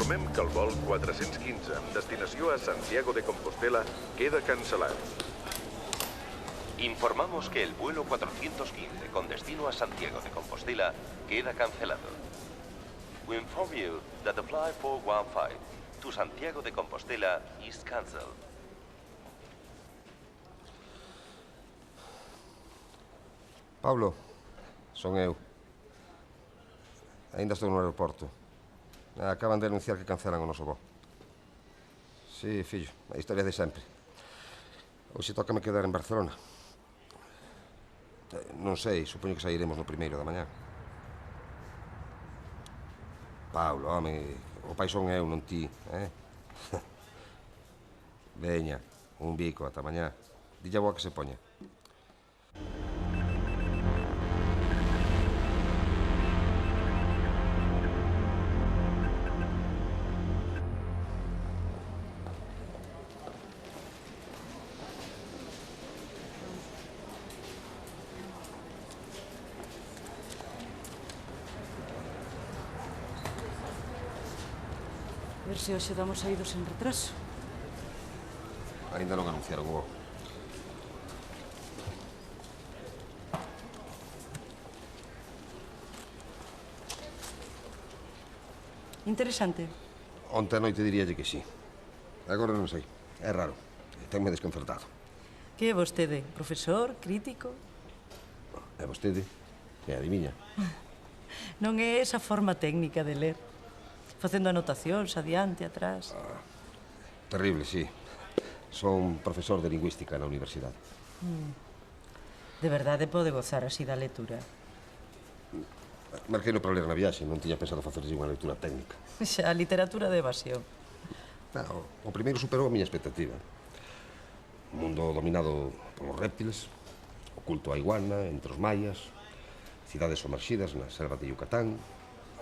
Informem que el vol 415 amb destinació a Santiago de Compostela queda cancel·lat. Informamos que el vuelo 415 con destino a Santiago de Compostela queda cancelado. We inform you that the flight 415 to Santiago de Compostela is cancelled. Paulo, son eu. Ainda estou no aeroporto. Acaban de anunciar que cancelan o noso voo. Sí, fillo, a historia de sempre. Hoxe tócame quedar en Barcelona. Non sei, supoño que sairemos no primeiro da mañá. Paulo, home, o pai son eu, non ti, Veña, un bico, ata mañá. Dille a boa que se poña. A ver se hoxe damos saídos en retraso. Ainda non anunciaron o voo. Interesante. Onte a noite diríalle que sí. Agora non sei. É raro. Tenme desconcertado. Que é vostede? Profesor? Crítico? É vostede? Que adiviña? Non é esa forma técnica de ler. Facendo anotacións adiante, atrás. Terrible, sí. Son profesor de lingüística na universidade. De verdade pode gozar así da lectura. Marquei no para ler na viaxe, non tiña pensado facerlle unha lectura técnica. Xa, literatura de evasión. O primeiro superou a miña expectativa. Un mundo dominado polos réptiles, oculto a iguana, entre os maias, cidades somerxidas na selva de Yucatán,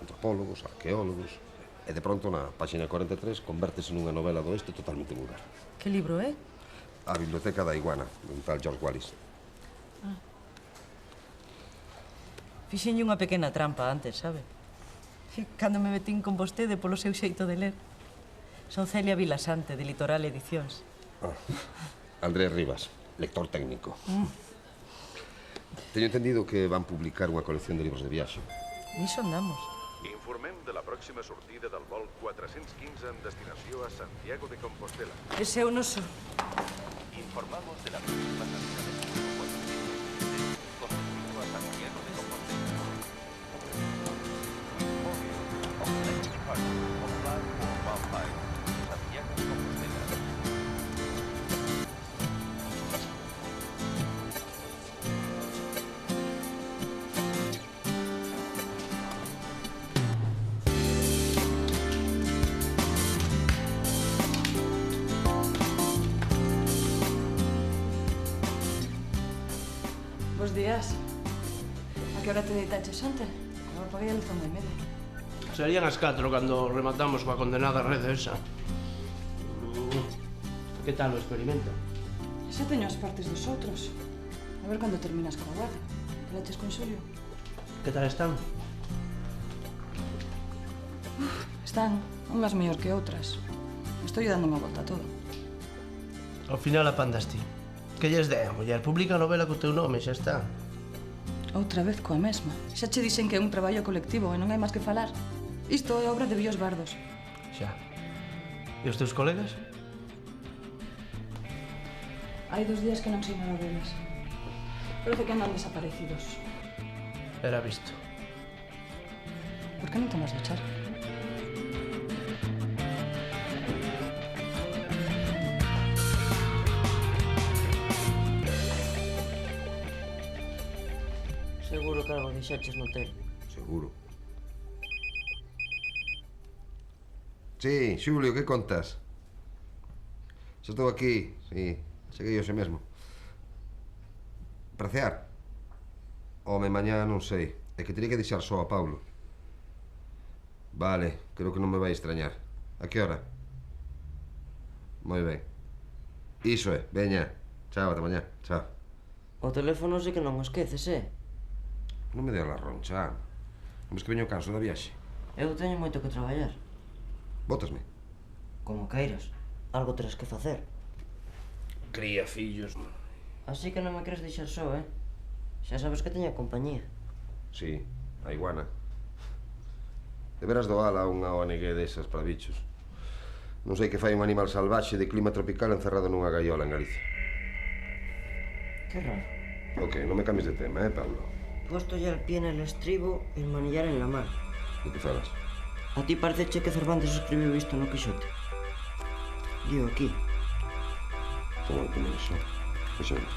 antropólogos, arqueólogos, e de pronto na páxina 43 convértese nunha novela do oeste totalmente vulgar. Que libro é? A Biblioteca da Iguana, dun tal George Wallis. Fixenlle unha pequena trampa antes, sabe? Cando me metín con vostede polo seu xeito de ler. Son Celia Vilasante, de Litoral Edicións. Andrés Rivas, lector técnico. Teño entendido que van publicar unha colección de libros de viaxe. Niso andamos. Informem de la pròxima sortida del vol 415 amb destinació a Santiago de Compostela. Ese é o noso. Informamos de la próxima salida del vuelo 415 con destino a Santiago de Compostela. Santiago de Compostela. Bos días. A que hora te deitaches onte? Eu apaguei a luz onde media. Serían as 4 cando rematamos coa condenada rede esa. Que tal o experimento? Xa teño as partes dos outros. A ver cando terminas con a guarda. Falaches con Xulio? Que tal están? Están unhas mellor que outras. Estou dando unha volta a todo. Ao final apandas ti. Que lles dé, muller? Publica a novela co teu nome, xa está. Outra vez coa mesma. Xa che dixen que é un traballo colectivo e non hai máis que falar. Isto é obra de Bios Bardos. Xa. E os teus colegas? Hai 2 días que non sei nada deles. Parece que andan desaparecidos. Era visto. Por que non tomas de char? Seguro que algo deixaches no hotel. Seguro. Sí, Xulio, que contas? Xa estou aquí, sí. Cheguei hoxe mesmo. Para cear? Home, mañá non sei. É que teria que deixar só a Paulo. Vale, creo que non me vai extrañar. A que hora? Moi ben. Iso é, veña. Chao, ata mañá. Chao. O teléfono sí que non o esqueces, Non me dea la roncha. Mas que veño canso da viaxe. Eu teño moito que traballar. Bótasme. Como queiras. Algo terás que facer. Cría fillos. Así que non me queres deixar só, Xa sabes que teño compañía. Sí, a iguana. Deberás doala a unha ONG desas para bichos. Non sei que fai un animal salvaxe de clima tropical encerrado nunha gaiola en Galicia. Que raro. Ok, non me cambies de tema, Pablo? Puesto ya el pie en el estribo y el manillar en la mar. De que falas? A ti parece que Cervantes escribiu isto no Quixote. Digo aquí. Como de poner iso? Vexamos.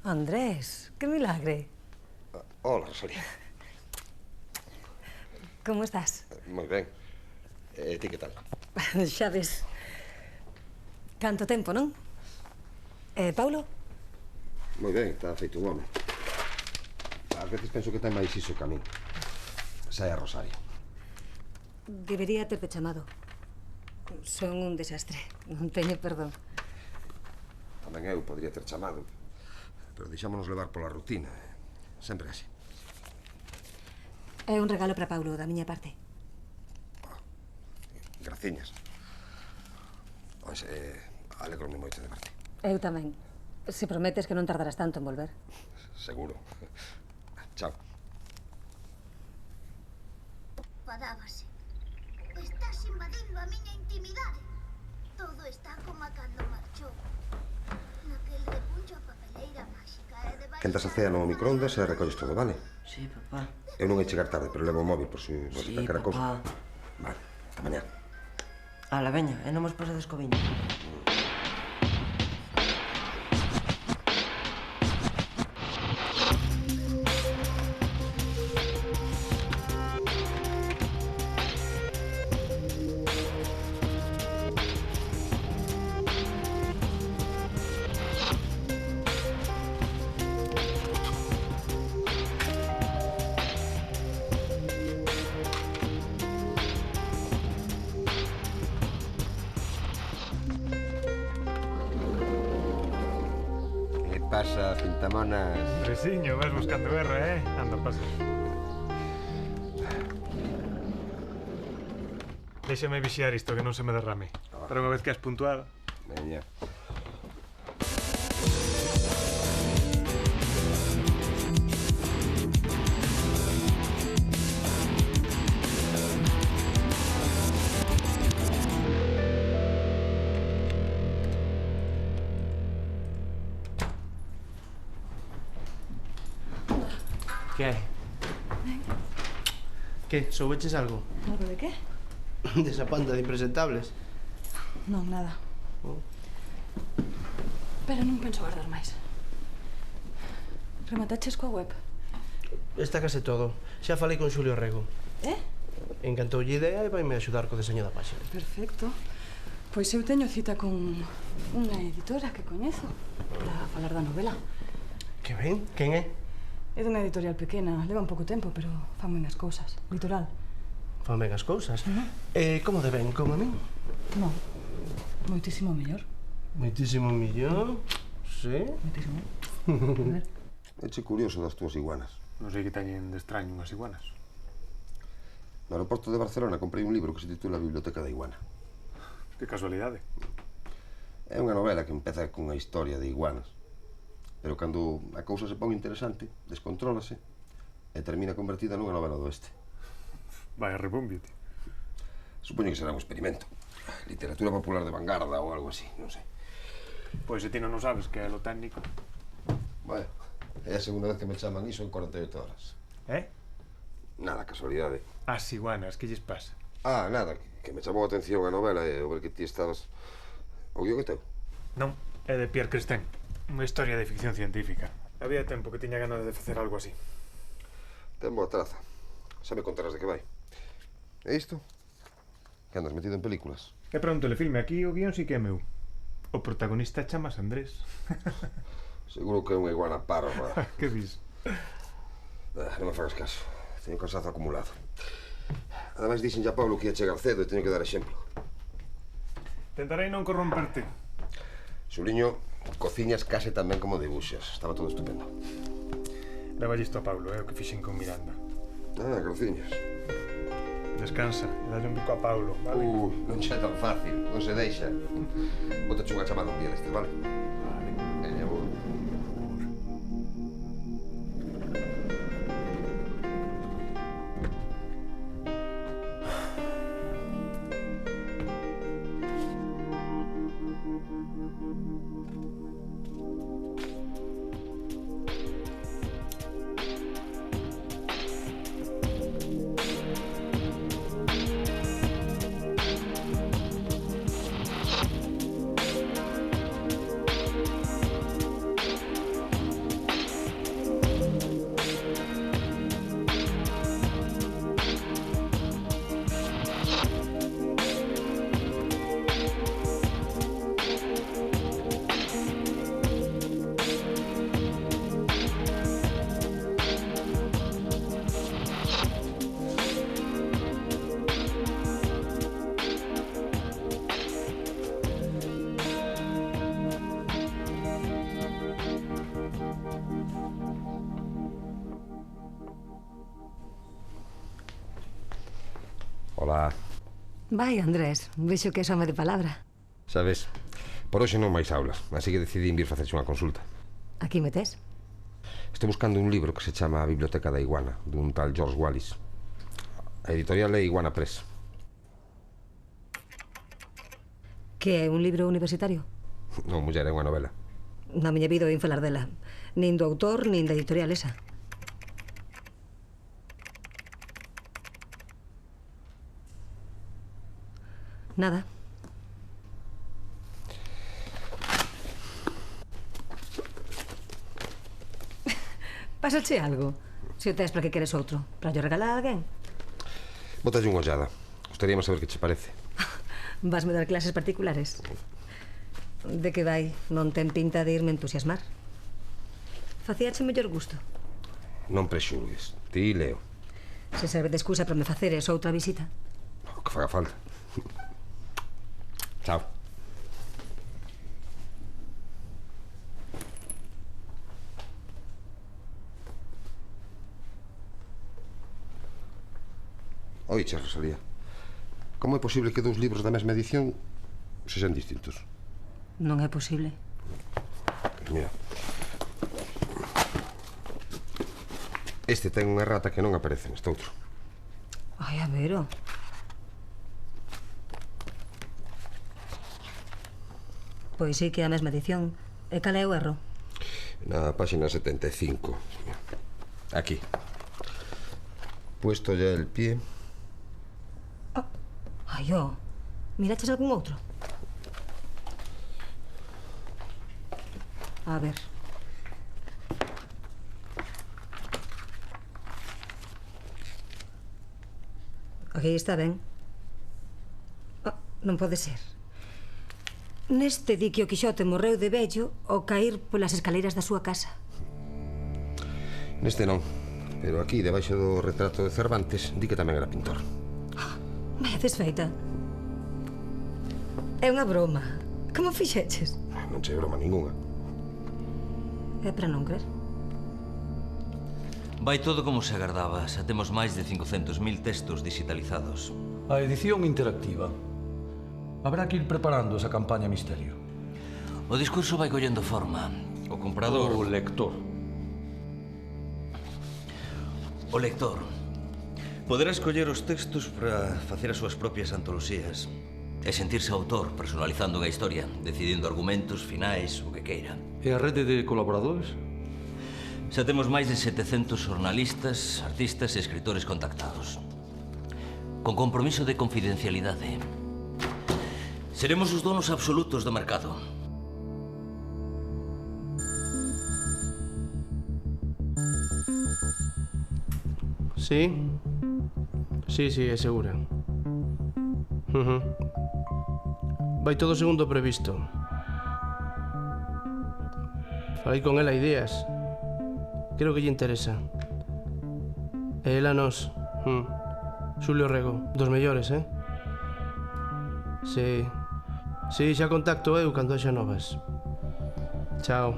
Andrés, qué milagre. Hola, Rosalía. Como estás? Moi ben. E ti que tal? Xa ves. Canto tempo, non? Paulo? Moi ben, está feito un home. Ás veces penso que ten máis iso que a min. Sai a Rosario. Debería terte chamado. Son un desastre. Non teño perdón. Tamén eu podría ter chamado. Pero deixámonos levar pola rutina. Sempre así. É un regalo para Paulo, da miña parte. Graciñas. Pois, alegrome moito de verte. Eu tamén. Se prometes que non tardarás tanto en volver. Seguro. Chao. Padábase. Estás invadindo a miña intimidade. Todo está como cando marchou. Naquel repuncho a papeleira máxica e debaixo... Quentas a cea no microondas e recolles todo, vale? Sí, papá. Eu non hai chegar tarde, pero levo o móvil por si vos Sí, calquera cousa. papá. Vale, hasta mañá. Ala, veña, e non mos pasades co viño. Que pasa, pintamonas? Andresiño, vas buscando guerra, Anda, pasa. Déxame vixiar isto, que non se me derrame. Para unha vez que has puntuado. Veña. Que hai? Que, soubeches algo? Algo de qué? Desa panda de impresentables. Non, nada. Pero non penso guardar máis. Remataches coa web? Está case todo. Xa falei con Xulio Rego. Encantoulle a idea e vaime axudar co deseño da páxina. Perfecto. Pois eu teño cita con unha editora que coñezo para falar da novela. Que ben, quen é? É dunha editorial pequena, leva un pouco tempo, pero fan ben as cousas. Litoral. Fan ben as cousas. Como de ben, como a min? Non, moitísimo mellor. Moitísimo millón. Sí? Moitísimo. A ver. Eche curioso das túas iguanas. Non sei que teñen de extraño unhas iguanas. No aeroporto de Barcelona comprei un libro que se titula Biblioteca da Iguana. Que casualidade. É unha novela que empeza cunha historia de iguanas. Pero cando a cousa se pon interesante, descontrólase e termina convertida nunha novela do oeste. Vai a rebumbio, tío. Supoño que será un experimento. Literatura popular de vanguarda ou algo así, non sei. Pois se ti non o sabes que é lo técnico. Vaya, é a segunda vez que me chaman iso en 48 horas. Nada, casualidade. As iguanas, que lles pasa? Ah, nada, que me chamou a atención a novela e o ver que ti estabas... O guión é teu? Non, é de Pierre Christin. Unha historia de ficción científica. Había tempo que tiña ganas de facer algo así. Ten boa traza. Xa me contarás de que vai. E isto? Que andas metido en películas? É para un telefilme. Aquí o guión sí que é meu. O protagonista chamas Andrés. Seguro que é unha iguana parva. Que dis? Non me fagas caso. Teño cansazo acumulado. Ademais dixen a Pablo que ia chegar cedo e teño que dar exemplo. Tentarei non corromperte. Xuliño, cociñas case tan ben como dibuxas. Estaba todo estupendo. Leva isto a Paulo, é o que fixen con Miranda. Ah, cociñas. Descansa e dalle un bico a Paulo, vale? Non xa é tan fácil, non se deixa. Botache unha chamada un día destes, vale? Vale. Veña, boa. Ola. Vai, Andrés, vexo que é home de palabra. Sabes, por hoxe non máis aulas, así que decidí vir facerche unha consulta. Aquí me tes? Estou buscando un libro que se chama A Biblioteca da Iguana, dun tal George Wallis. A editorial é Iguana Press. Que é un libro universitario? Non, muller, é unha novela. Na miña vida oín falar dela. Nin do autor, nin da editorial esa. Nada. Pásache algo? Se o tes para que queres outro? Para yo regalar a alguén? Botalle unha ollada. Gostaríamos saber que che parece. Vasme dar clases particulares? De que vai? Non ten pinta de irme entusiasmar. Facíache mellor gusto? Non prexulgues. Ti leo. Se serve de excusa para me faceres outra visita. O que faga falta. Chao. Oiche, Rosalía, como é posible que dous libros da mesma edición sexan distintos? Non é posible. Mira. Este ten unha errata que non aparece neste outro. Ai, a ver, Pois sí que é a mesma edición. E cal é o erro? Na páxina 75. Aquí. Puesto ya el pie. Ai, miraches algún outro? A ver. Aquí está ben. Non pode ser. Neste di que o Quixote morreu de vello ao cair polas escaleiras da súa casa. Neste non, pero aquí, debaixo do retrato de Cervantes, di que tamén era pintor. Vai a desfeita. É unha broma. Como fixeches? Non che broma ninguna. É para non crer. Vai todo como se agardaba. Xa temos máis de 500.000 textos digitalizados. A edición interactiva. Habrá que ir preparando esa campaña misterio. O discurso vai collendo forma. O comprador... O lector. O lector poderá escoller os textos para facer as súas propias antoloxías e sentirse autor, personalizando unha historia, decidindo argumentos, finais, o que queira. E a rede de colaboradores? Xa temos máis de 700 xornalistas, artistas e escritores contactados. Con compromiso de confidencialidade. Seremos os donos absolutos do mercado. Sí? Sí, é segura. Vai todo segundo o previsto. Falei con ela ideas. Creo que lle interesa. E ela nos... Xulio Rego, dos mellores, Sí, xa contacto eu cando haxa novas. Chao.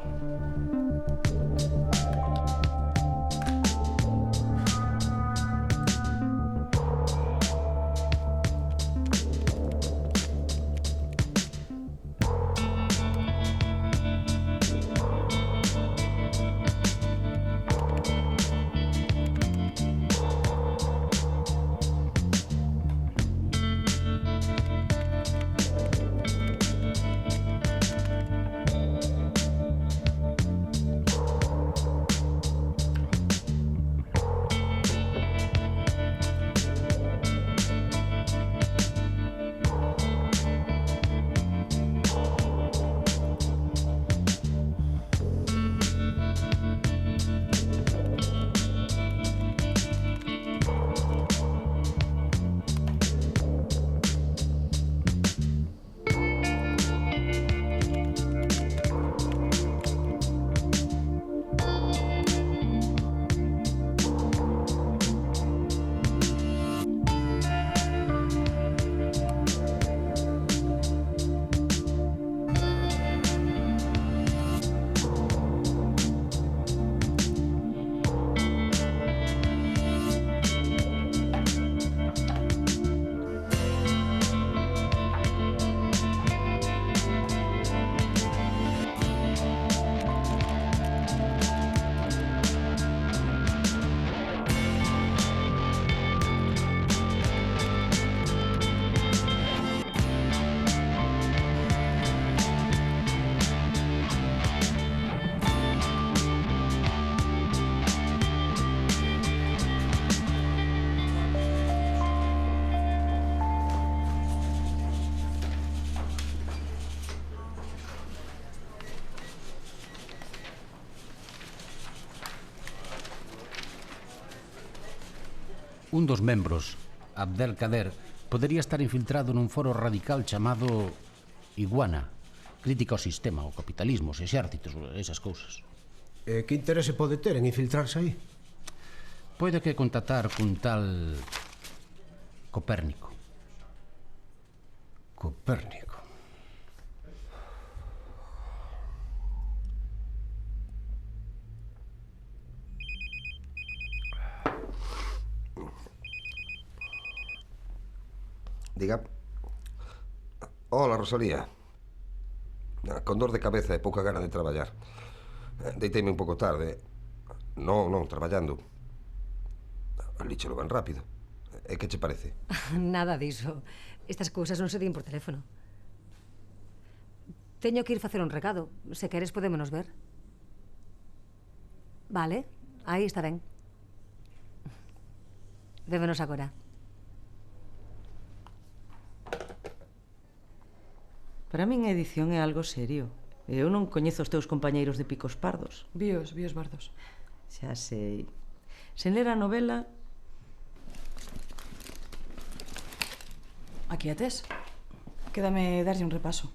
Un dos membros, Abdelkader, podería estar infiltrado nun foro radical chamado Iguana, crítica ao sistema, ao capitalismo, os exércitos, esas cousas. Que interese pode ter en infiltrarse aí? Pode que contactar cun tal Copérnico. Copérnico. Diga. Hola, Rosalía. Con dor de cabeza e pouca gana de traballar. Deiteime un pouco tarde. Non, traballando. Líchelo ben rápido. E que che parece? Nada diso. Estas cousas non se din por teléfono. Teño que ir facer un recado. Se queres, podémonos ver. Vale, aí está ben. Vémonos agora. Para min a edición é algo serio. Eu non coñezo os teus compañeiros de picos pardos. Bios bardos. Xa sei. Sen ler a novela... Aquí a tes. Quédame darlle un repaso.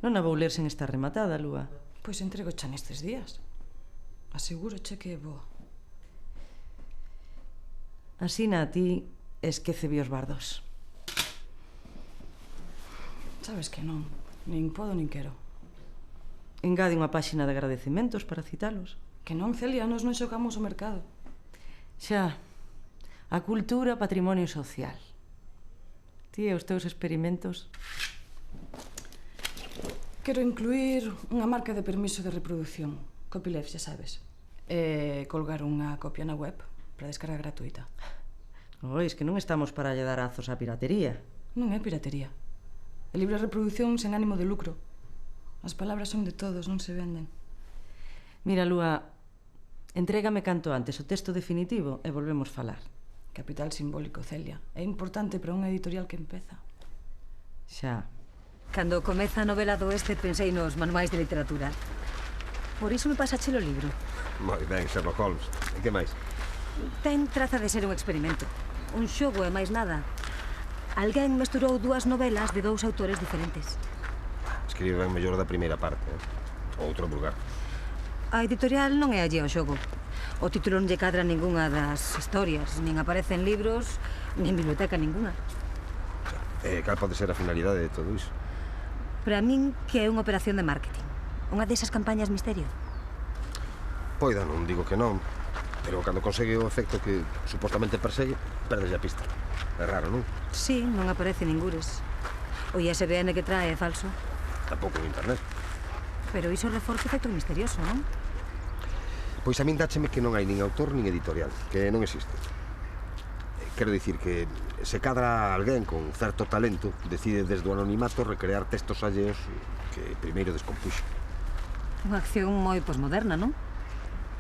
Non a vou ler sen estar rematada, Lúa. Pois entrego xa nestes días. Asegúroche que é boa. Asina a ti, esquece Bios bardos. Sabes que non. Nin podo nin quero. Engade unha páxina de agradecementos para citalos. Que non, Celia, nos non xocamos o mercado. Xa. A cultura, patrimonio social. Ti e os teus experimentos. Quero incluir unha marca de permiso de reproducción. Copyleft, xa sabes. E colgar unha copia na web para descarga gratuita. Ois, que non estamos para lle dar azos á piratería. Non é piratería. É libre reproducción sen ánimo de lucro. As palabras son de todos, non se venden. Mira, Lúa, Entrégame canto antes o texto definitivo e volvemos falar. Capital simbólico, Celia. É importante para unha editorial que empeza. Xa. Cando comeza a novela do Oeste pensei nos manuais de literatura. Por iso me pasache o libro. Moi ben, Sherlock Holmes. E que máis? Ten traza de ser un experimento. Un xogo e máis nada. Alguén mesturou dúas novelas de dous autores diferentes. Escribe ben mellor da primeira parte. Outro vulgar. A editorial non é allí ao xogo. O título non lle cadra ningunha das historias, nin aparece en libros, nin biblioteca ninguna. Cal pode ser a finalidade de todo iso? Para min que é unha operación de marketing. Unha desas campañas misterio. Poida, non digo que non, pero cando consegue o efecto que supostamente persegue, perdeslle a pista. É raro, non? Sí, non aparece ningures. O ISBN que trae é falso. Tampouco en internet. Pero iso reforza o efecto misterioso, non? Pois a min dácheme que non hai nin autor nin editorial, que non existe. Quero dicir que se cadra alguén con certo talento decide desde o anonimato recrear textos alleos que primeiro descompuxo. Unha acción moi posmoderna, non?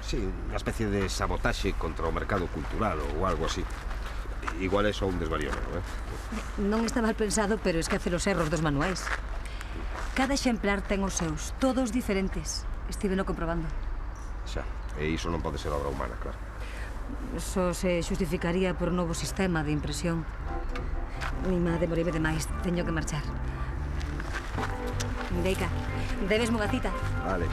Sí, unha especie de sabotaxe contra o mercado cultural ou algo así. Igual é só un desvarío, non é? Non está mal pensado, pero esquece os erros dos manuais. Cada exemplar ten os seus, todos diferentes. Estiveno comprobando. Xa, e iso non pode ser obra humana, claro. Só se justificaría por un novo sistema de impresión. Mima, demoreibe demais, teño que marchar. Deica, debesme unha cita. Vale.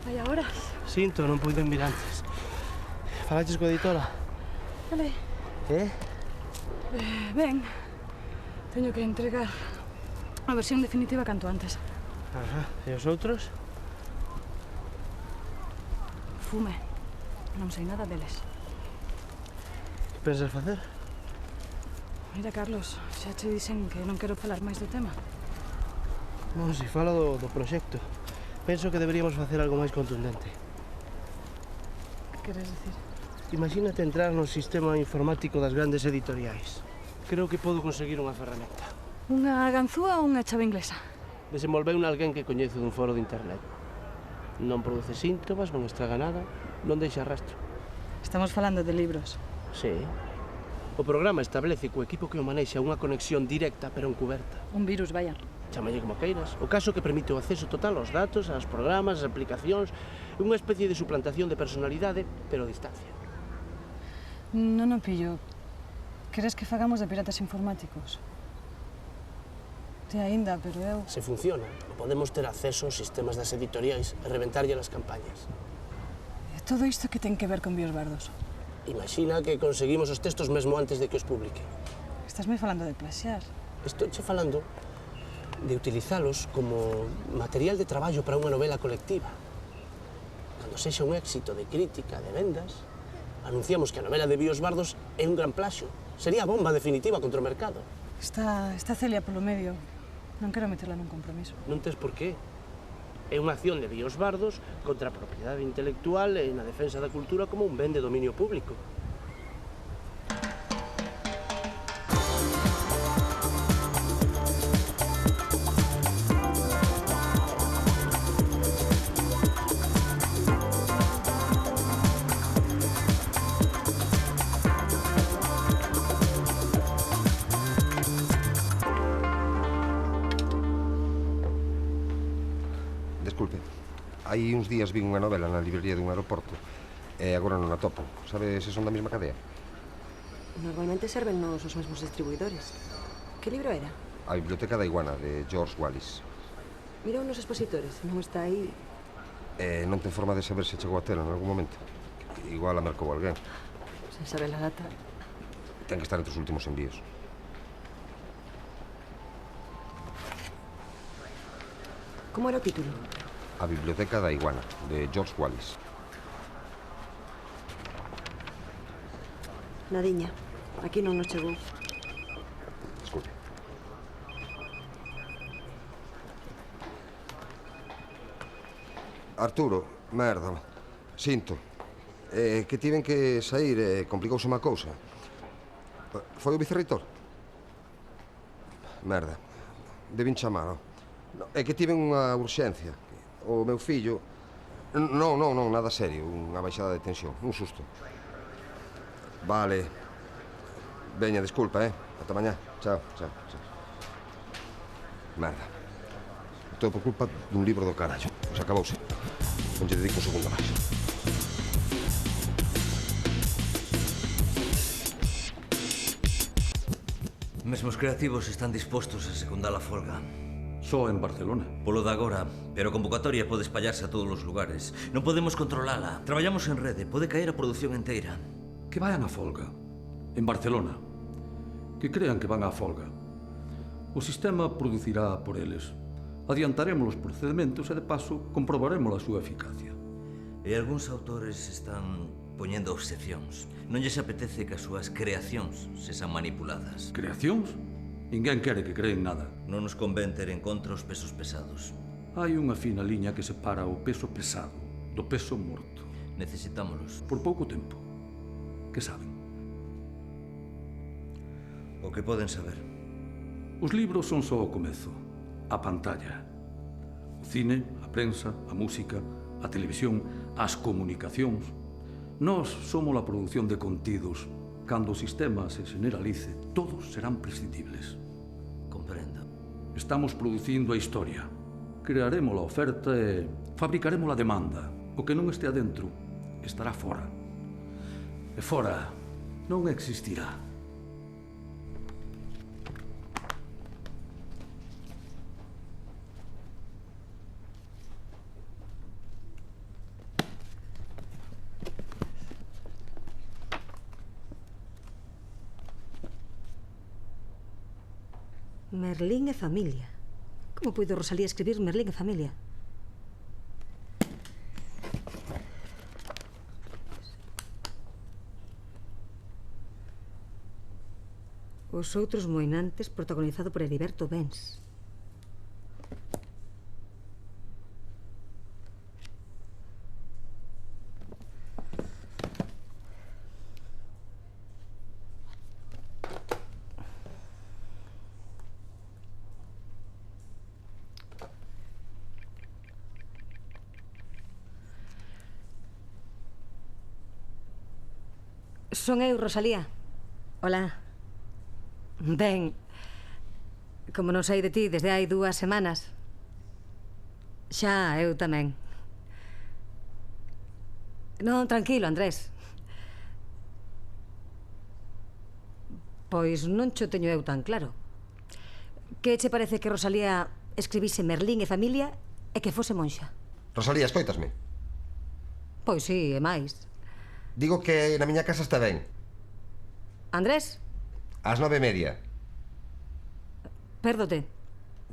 Vai agora? Sinto, non puiden vir antes. Falaches coa editora? Vale. Ben, teño que entregar a versión definitiva canto antes. Ajá. E os outros? Fume. Non sei nada deles. Que pensas facer? Mira, Carlos, xa che dixen que non quero falar máis do tema. Non, se fala do proxecto. Penso que deberíamos facer algo máis contundente. Que queres dicir? Imagínate entrar no sistema informático das grandes editoriais. Creo que podo conseguir unha ferramenta. Unha ganzúa ou unha chave inglesa? Desenvolveuna alguén que coñece dun foro de internet. Non produce síntomas, non estraga nada, non deixa rastro. Estamos falando de libros. Sí. O programa establece que o equipo que o manexa unha conexión directa pero encuberta. Un virus, vaya. Chámalle como queiras. O caso que permite o acceso total aos datos, aos programas, ás aplicacións, unha especie de suplantación de personalidade, pero a distancia. Non o pillo. Queres que fagamos de piratas informáticos? Te aínda, pero eu... Se funciona, podemos ter acceso aos sistemas das editoriais e reventarlle as campañas. E todo isto que ten que ver con biosbardos? Imagina que conseguimos os textos mesmo antes de que os publique. Estásme falando de plaxear. Estou che falando de utilizalos como material de traballo para unha novela colectiva. Cando sexa un éxito de crítica, de vendas, anunciamos que a novela de Biosbardos é un gran plaxio. Sería a bomba definitiva contra o mercado. Está Celia polo medio. Non quero meterla nun compromiso. Non tes por qué. É unha acción de Biosbardos contra a propiedade intelectual e na defensa da cultura como un ben de dominio público. Desculpe, hai uns días vi unha novela na librería dun aeroporto e agora non a topo. Sabe se son da mesma cadea? Normalmente servennos os mesmos distribuidores. Que libro era? A Biblioteca da Iguana, de George Wallis. Mira unos expositores, non está aí. Non ten forma de saber se chegou a tela en algún momento. Igual a mercou alguén. Sen saber a data. Ten que estar entre os últimos envíos. Como era o título? A Biblioteca da Iguana, de George Wallis. Nadiña, aquí non nos chegou. Desculpe. Arturo, merda, sinto. Que tiven que sair e complicouse unha cousa. Foi o vicerreitor? Merda, debín chamar, é que tiven unha urxencia. O meu fillo... Non, nada serio, unha baixada de tensión, un susto. Vale. Veña, disculpa, ata mañá. Chao. Merda. Todo por culpa dun libro do carallo. Se acabouse. Non lle dedico un segundo máis. Mesmo os creativos están dispostos a secundar a folga. Só en Barcelona. Polo de agora, pero a convocatoria pode espallarse a todos os lugares. Non podemos controlala. Traballamos en rede, pode caer a produción inteira. Que vayan a folga. En Barcelona. Que crean que van á folga. O sistema producirá por eles. Adiantaremos os procedementos e, de paso, comprobaremos a súa eficacia. E algúns autores están poñendo obseccións. Non lles apetece que as súas creacións sexan manipuladas. Creacións? Ninguén quere que creen nada. Non nos convén ter en contra os pesos pesados. Hai unha fina liña que separa o peso pesado do peso morto. Necesitámolos. Por pouco tempo. Que saben? O que poden saber. Os libros son só o comezo. A pantalla. O cine, a prensa, a música, a televisión, as comunicacións. Nós somos a produción de contidos. Cando o sistema se generalice, todos serán prescindibles. Comprendo. Estamos producindo a historia. Crearemos a oferta e fabricaremos a demanda. O que non estea dentro estará fora. E fora non existirá. Merlín e familia. Como puido Rosalía escribir Merlín e familia? Os outros moinantes, protagonizado por Heriberto Bens. Son eu, Rosalía. Hola. Ben, como non sei de ti desde hai 2 semanas. Xa, eu tamén. Non, tranquilo, Andrés. Pois non cho teño eu tan claro. Que che parece que Rosalía escribise Merlín e familia e que fose monxa? Rosalía, escoitasme? Pois sí, e máis. Digo que na miña casa está ben. Andrés? Ás 9:30. Pérdote.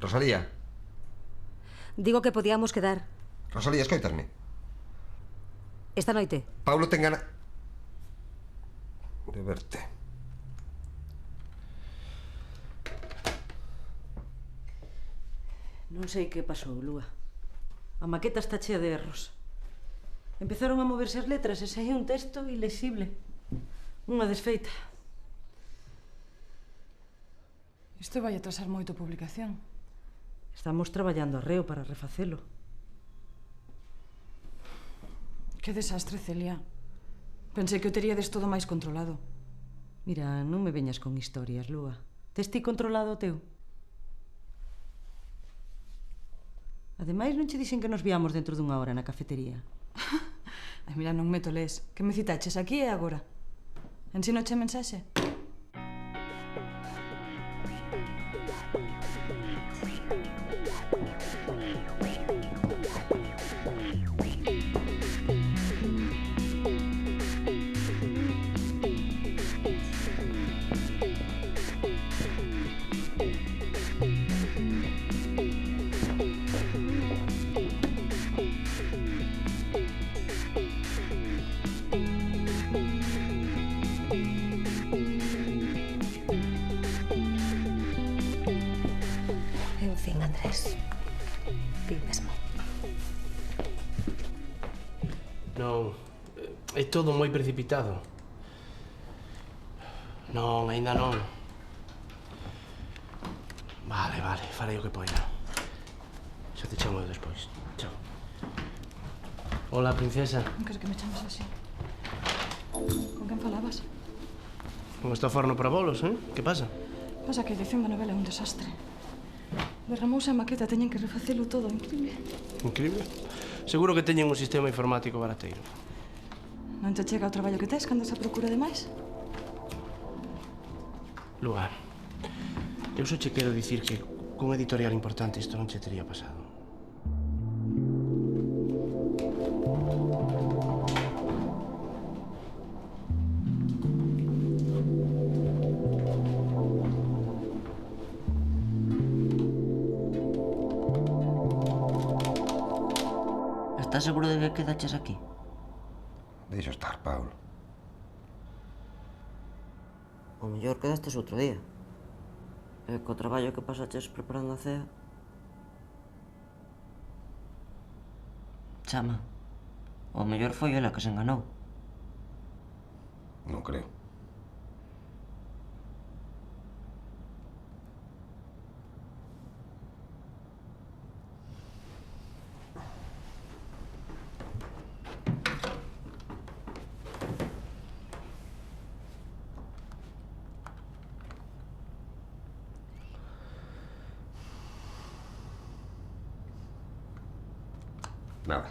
Rosalía. Digo que podíamos quedar. Rosalía, escoitasme? Esta noite. Paulo ten gana de verte. Non sei que pasou, Lúa. A maqueta está chea de erros. Empezaron a moverse as letras e saía un texto ilexible. Unha desfeita. Isto vai atrasar moito a publicación. Estamos traballando arreo para refacelo. Que desastre, Celia. Pensei que o teríades todo máis controlado. Mira, non me veñas con historias, Lúa. Tes ti controlado o teu? Ademais, non che dixen que nos viamos dentro dunha hora na cafetería. Ai, mira, non me tolés. Que me citaches aquí e agora? Ensinoche mensaxe? É todo moi precipitado. Non, aínda non. Vale, farei o que poida. Xa te chamo despois. Chao. Hola, princesa. Non quero que me chames así. Con quen falabas? Non está forno para bolos, eh? Que pasa? Pasa que a edición da novela é un desastre. Derramouse a maqueta, teñen que refacelo todo, increíble. Increíble. Seguro que teñen un sistema informático barateiro. Non te chega o traballo que tes cando se procura de máis? Lua, eu só che quero dicir que cun editorial importante isto non che tería pasado. Estás seguro de que quedaches aquí? Deixa estar, Paulo. O mellor quedastes outro día. E co traballo que pasaches preparando a cea... Chama, o mellor foi ela que se enganou. Non creo. Nada.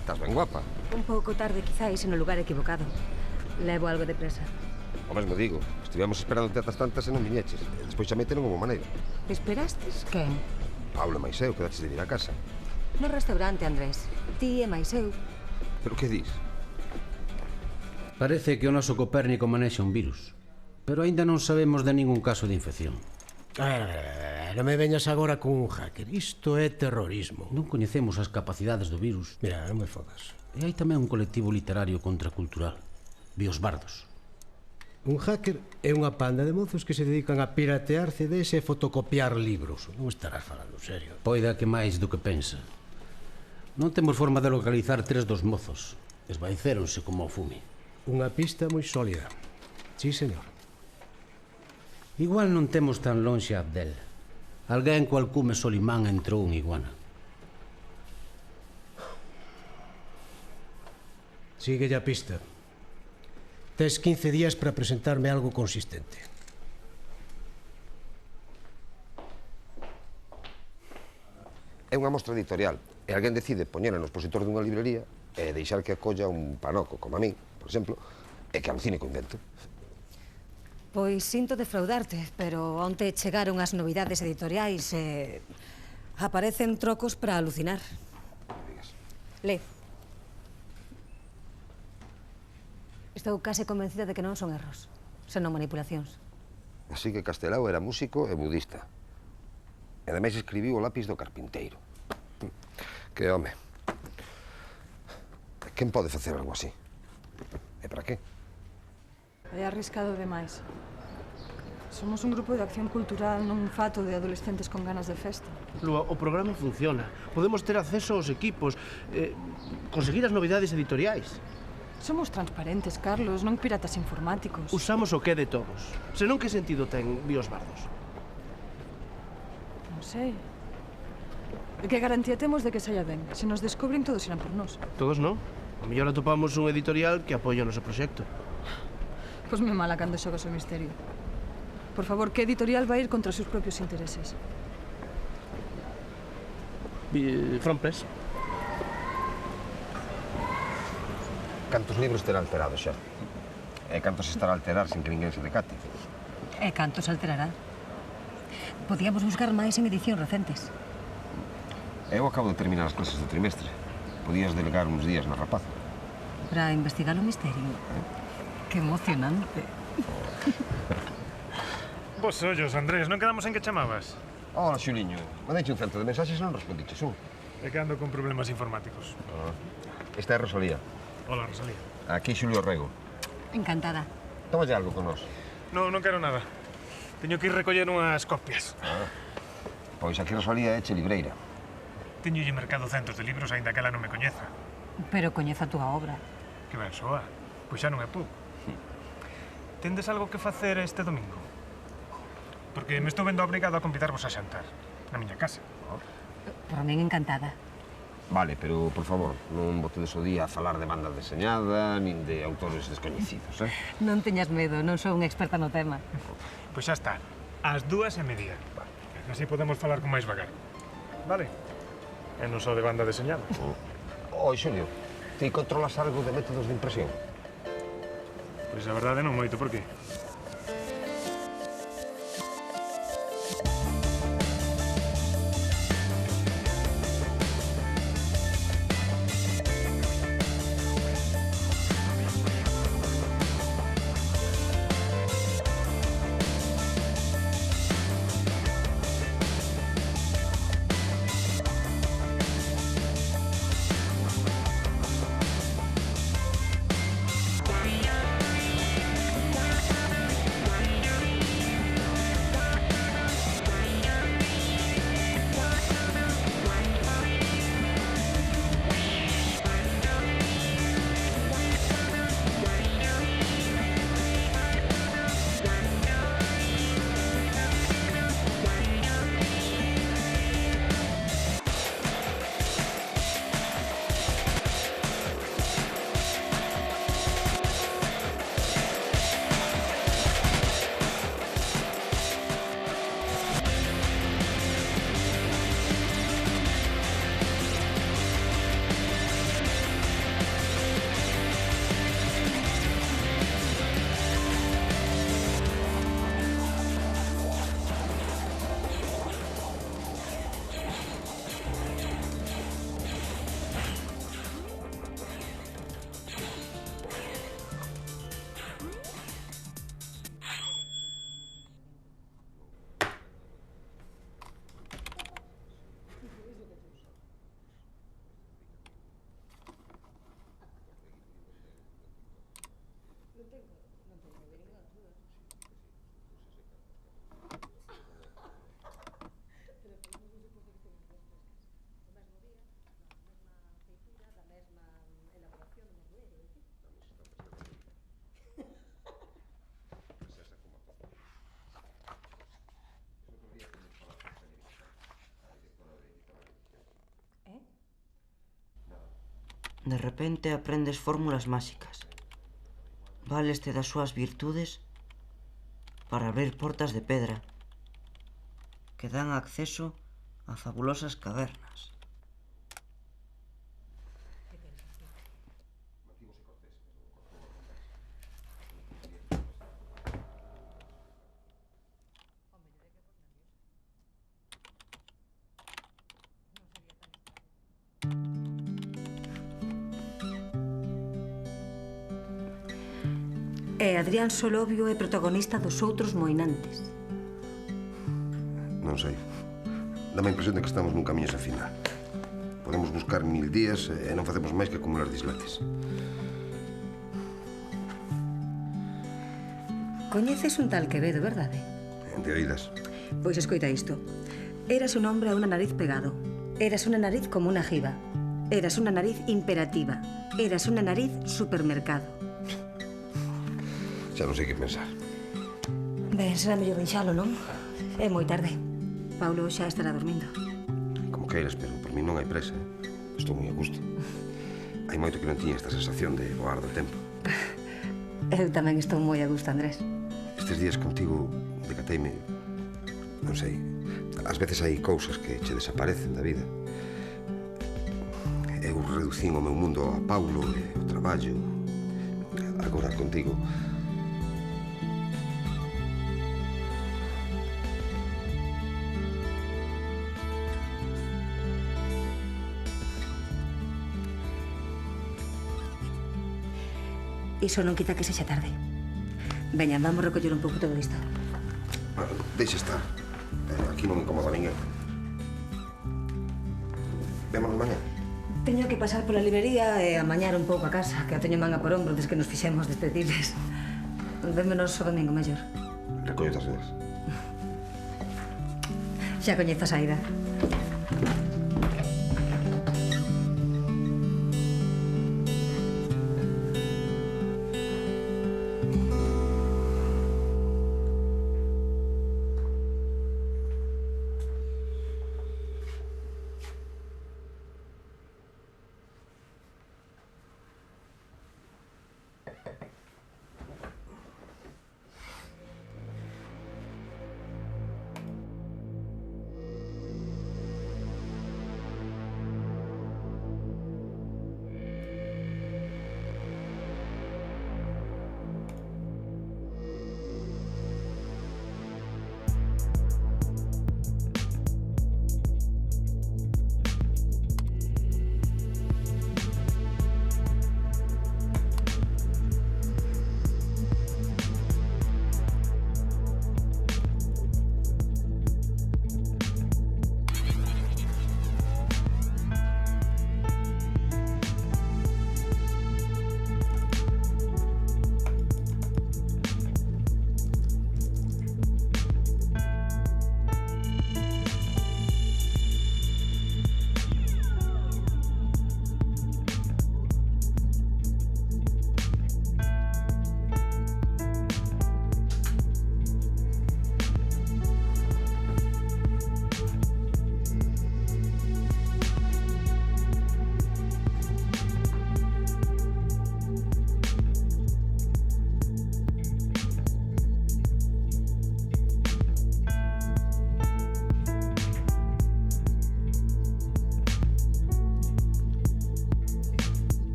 Estás ben guapa. Un pouco tarde, quizáis, e no lugar equivocado. Levo algo de presa. O mesmo digo, estivemos esperándote atas tantas e non viñeches. E despois xa meteron como maneira. Esperastes quen? Paula máis eu, quedaches de vir a casa. No restaurante, Andrés. Ti e máis eu. Pero que dis? Parece que o noso Copérnico manexa un virus, pero aínda non sabemos de ningún caso de infección. Non me veñas agora con un hacker. Isto é terrorismo. Non coñecemos as capacidades do virus. Mira, non me fodas. E hai tamén un colectivo literario contracultural, Biosbardos. Un hacker é unha panda de mozos que se dedican a piratear CDs e fotocopiar libros. Non estarás falando serio. Poida que máis do que pensa. Non temos forma de localizar 3 dos mozos. Esvaecéronse como o fume. Unha pista moi sólida. Sí, señor. Igual non temos tan lonxe a Abdel. Alguén co alcume Solimán entrou en Iguana. Síguelle a pista. Tes 15 días para presentarme algo consistente. É unha mostra editorial e alguén decide poñela no expositor dunha librería e deixar que acolla un panoco, como a min, por exemplo, e que alucine co invento. Pois sinto defraudarte, pero onte chegaron as novidades editoriais e... aparecen trocos para alucinar. Le. Estou case convencida de que non son erros, senón manipulacións. Así que Castelao era músico e budista. E ademais escribiu o lápis do carpinteiro. Que home. Quen pode facer algo así? E para que? É arriscado demais. Somos un grupo de acción cultural, non un fato de adolescentes con ganas de festa. Lua, o programa funciona. Podemos ter acceso aos equipos, conseguir as novidades editoriais. Somos transparentes, Carlos, non piratas informáticos. Usamos o que é de todos. Senón que sentido ten Biosbardos? Non sei. E que garantía temos de que saia ben? Se nos descubren, todos irán por nós. Todos non. A mellor atopamos un editorial que apoia o noso proxecto. Pois me mala cando xogas o misterio. Por favor, que editorial vai ir contra os seus propios intereses? Front Press. Cantos libros terá alterado xa? E cantos estará a alterar sin que ninguén se decate? E cantos alterará? Podíamos buscar máis en edición recentes. Eu acabo de terminar as clases do trimestre. Podías delegar uns días na rapaza. Para investigar o misterio. Que emocionante. Vos ollos, Andrés, non quedamos en que chamabas? Hola, Xuliño. Mandeiche un cento de mensaxes e non respondiches un. É que ando con problemas informáticos. Esta é Rosalía. Hola, Rosalía. Aquí Xulio Rego. Encantada. Tómalle algo con nós. Non quero nada. Teño que ir recoller unhas copias. Pois aquí Rosalía é che libreira. Teñolle mercado centos de libros, aínda que ela non me coñeza. Pero coñeza a túa obra. Que ben soa. Pois xa non é pouco. Tendes algo que facer este domingo? Porque me estou vendo obrigado a convidarvos a xantar. Na miña casa. Por min encantada. Vale, pero, por favor, non botedes o día a falar de banda deseñada, nin de autores descoñecidos, Non teñas medo, non sou unha experta no tema. Pois xa está. Ás 2:30. Así podemos falar con máis vagar. Vale? E non só de banda deseñada. Oi, Xulio, ti controlas algo de métodos de impresión? Pois a verdade non moito, por qué? De repente aprendes fórmulas máxicas. Váleste das súas virtudes para abrir portas de pedra que dan acceso a fabulosas cavernas. E Adrián Solovio é protagonista dos Outros Moinantes. Non sei. Dame a impresión de que estamos nun camiño sen final. Podemos buscar 1000 días e non facemos máis que acumular dislates. Coñeces un tal Quevedo, verdade? De oídas. Pois escoita isto. Eras un hombre a unha nariz pegado. Eras unha nariz como unha jiba. Eras unha nariz imperativa. Eras unha nariz supermercado. Xa non sei que pensar. Ben, será mellor deixalo, non? É moi tarde. Paulo xa estará dormindo. Como queiras, pero por mí non hai presa. Estou moi a gusto. Hai moito que non tiña esta sensación de voar do tempo. Eu tamén estou moi a gusto, Andrés. Estes días contigo decateime, non sei, ás veces hai cousas que che desaparecen da vida. Eu reducín o meu mundo a Paulo e o traballo. Agora contigo. Iso non quita que sexa tarde. Veña, vamos recoller un pouco todo isto. Deixa estar. Aquí non incomoda a ninguén. Vémonos mañá. Teño que pasar pola librería e amañar un pouco a casa, que a teño manga por ombro desde que nos fixemos detectives. Vémonos o domingo mellor. Recollo as ideas. Xa coñezo a saída.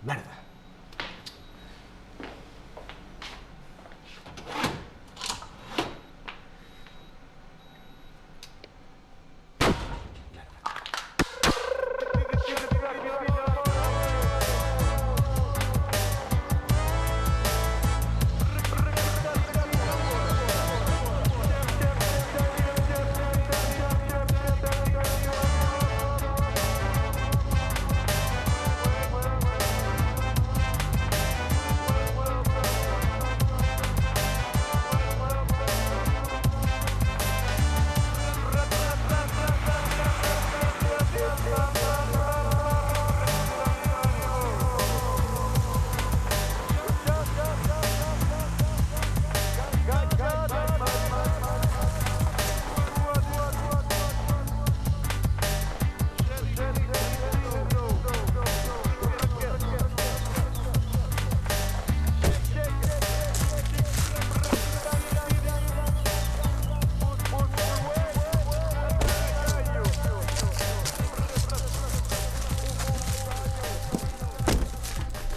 Merda.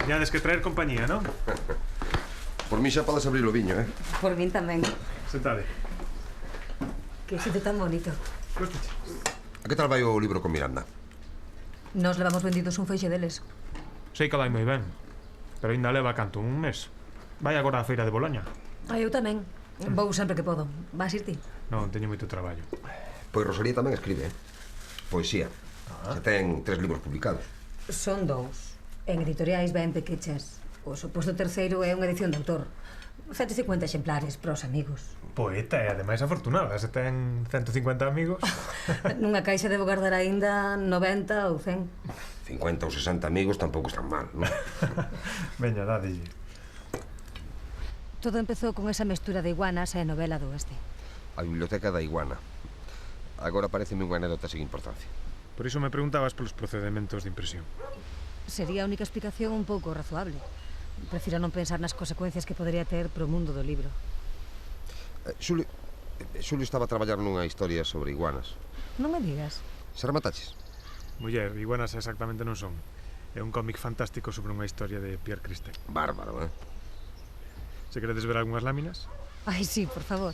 Teñades que traer compañía, non? Por mí xa podes abrir o viño, eh? Por min tamén. Sentade. Que sitio tan bonito. A que tal vai o libro con Miranda? Nos levamos vendidos un feixe deles. Sei que vai moi ben, pero ainda leva canto un mes. Vai agora á feira de Boloña. Eu tamén. Vou sempre que podo. Vas ir ti? Non, teño moito traballo. Pois Rosalía tamén escribe, eh? Poesía. Xa ten 3 libros publicados. Son 2. En editoriais ben pequechas. O suposto terceiro é unha edición de autor. 150 exemplares para os amigos. Poeta e ademais afortunada. Se ten 150 amigos. Nunha caixa debo guardar aínda 90 ou 100. 50 ou 60 amigos tampouco están mal, non? Veña, dádelle. Todo empezou con esa mestura de iguanas e novela do oeste. A biblioteca da iguana. Agora pareceme unha anécdota sin importancia. Por iso me preguntabas polos procedementos de impresión. Sería a única explicación un pouco razoable. Prefiro non pensar nas consecuencias que podería ter pro mundo do libro. Xulio estaba a traballar nunha historia sobre iguanas. Non me digas. Se remataches? Muller, iguanas exactamente non son. É un cómic fantástico sobre unha historia de Pierre Christet. Bárbaro, Se queredes ver algunhas láminas? Ai, sí, por favor.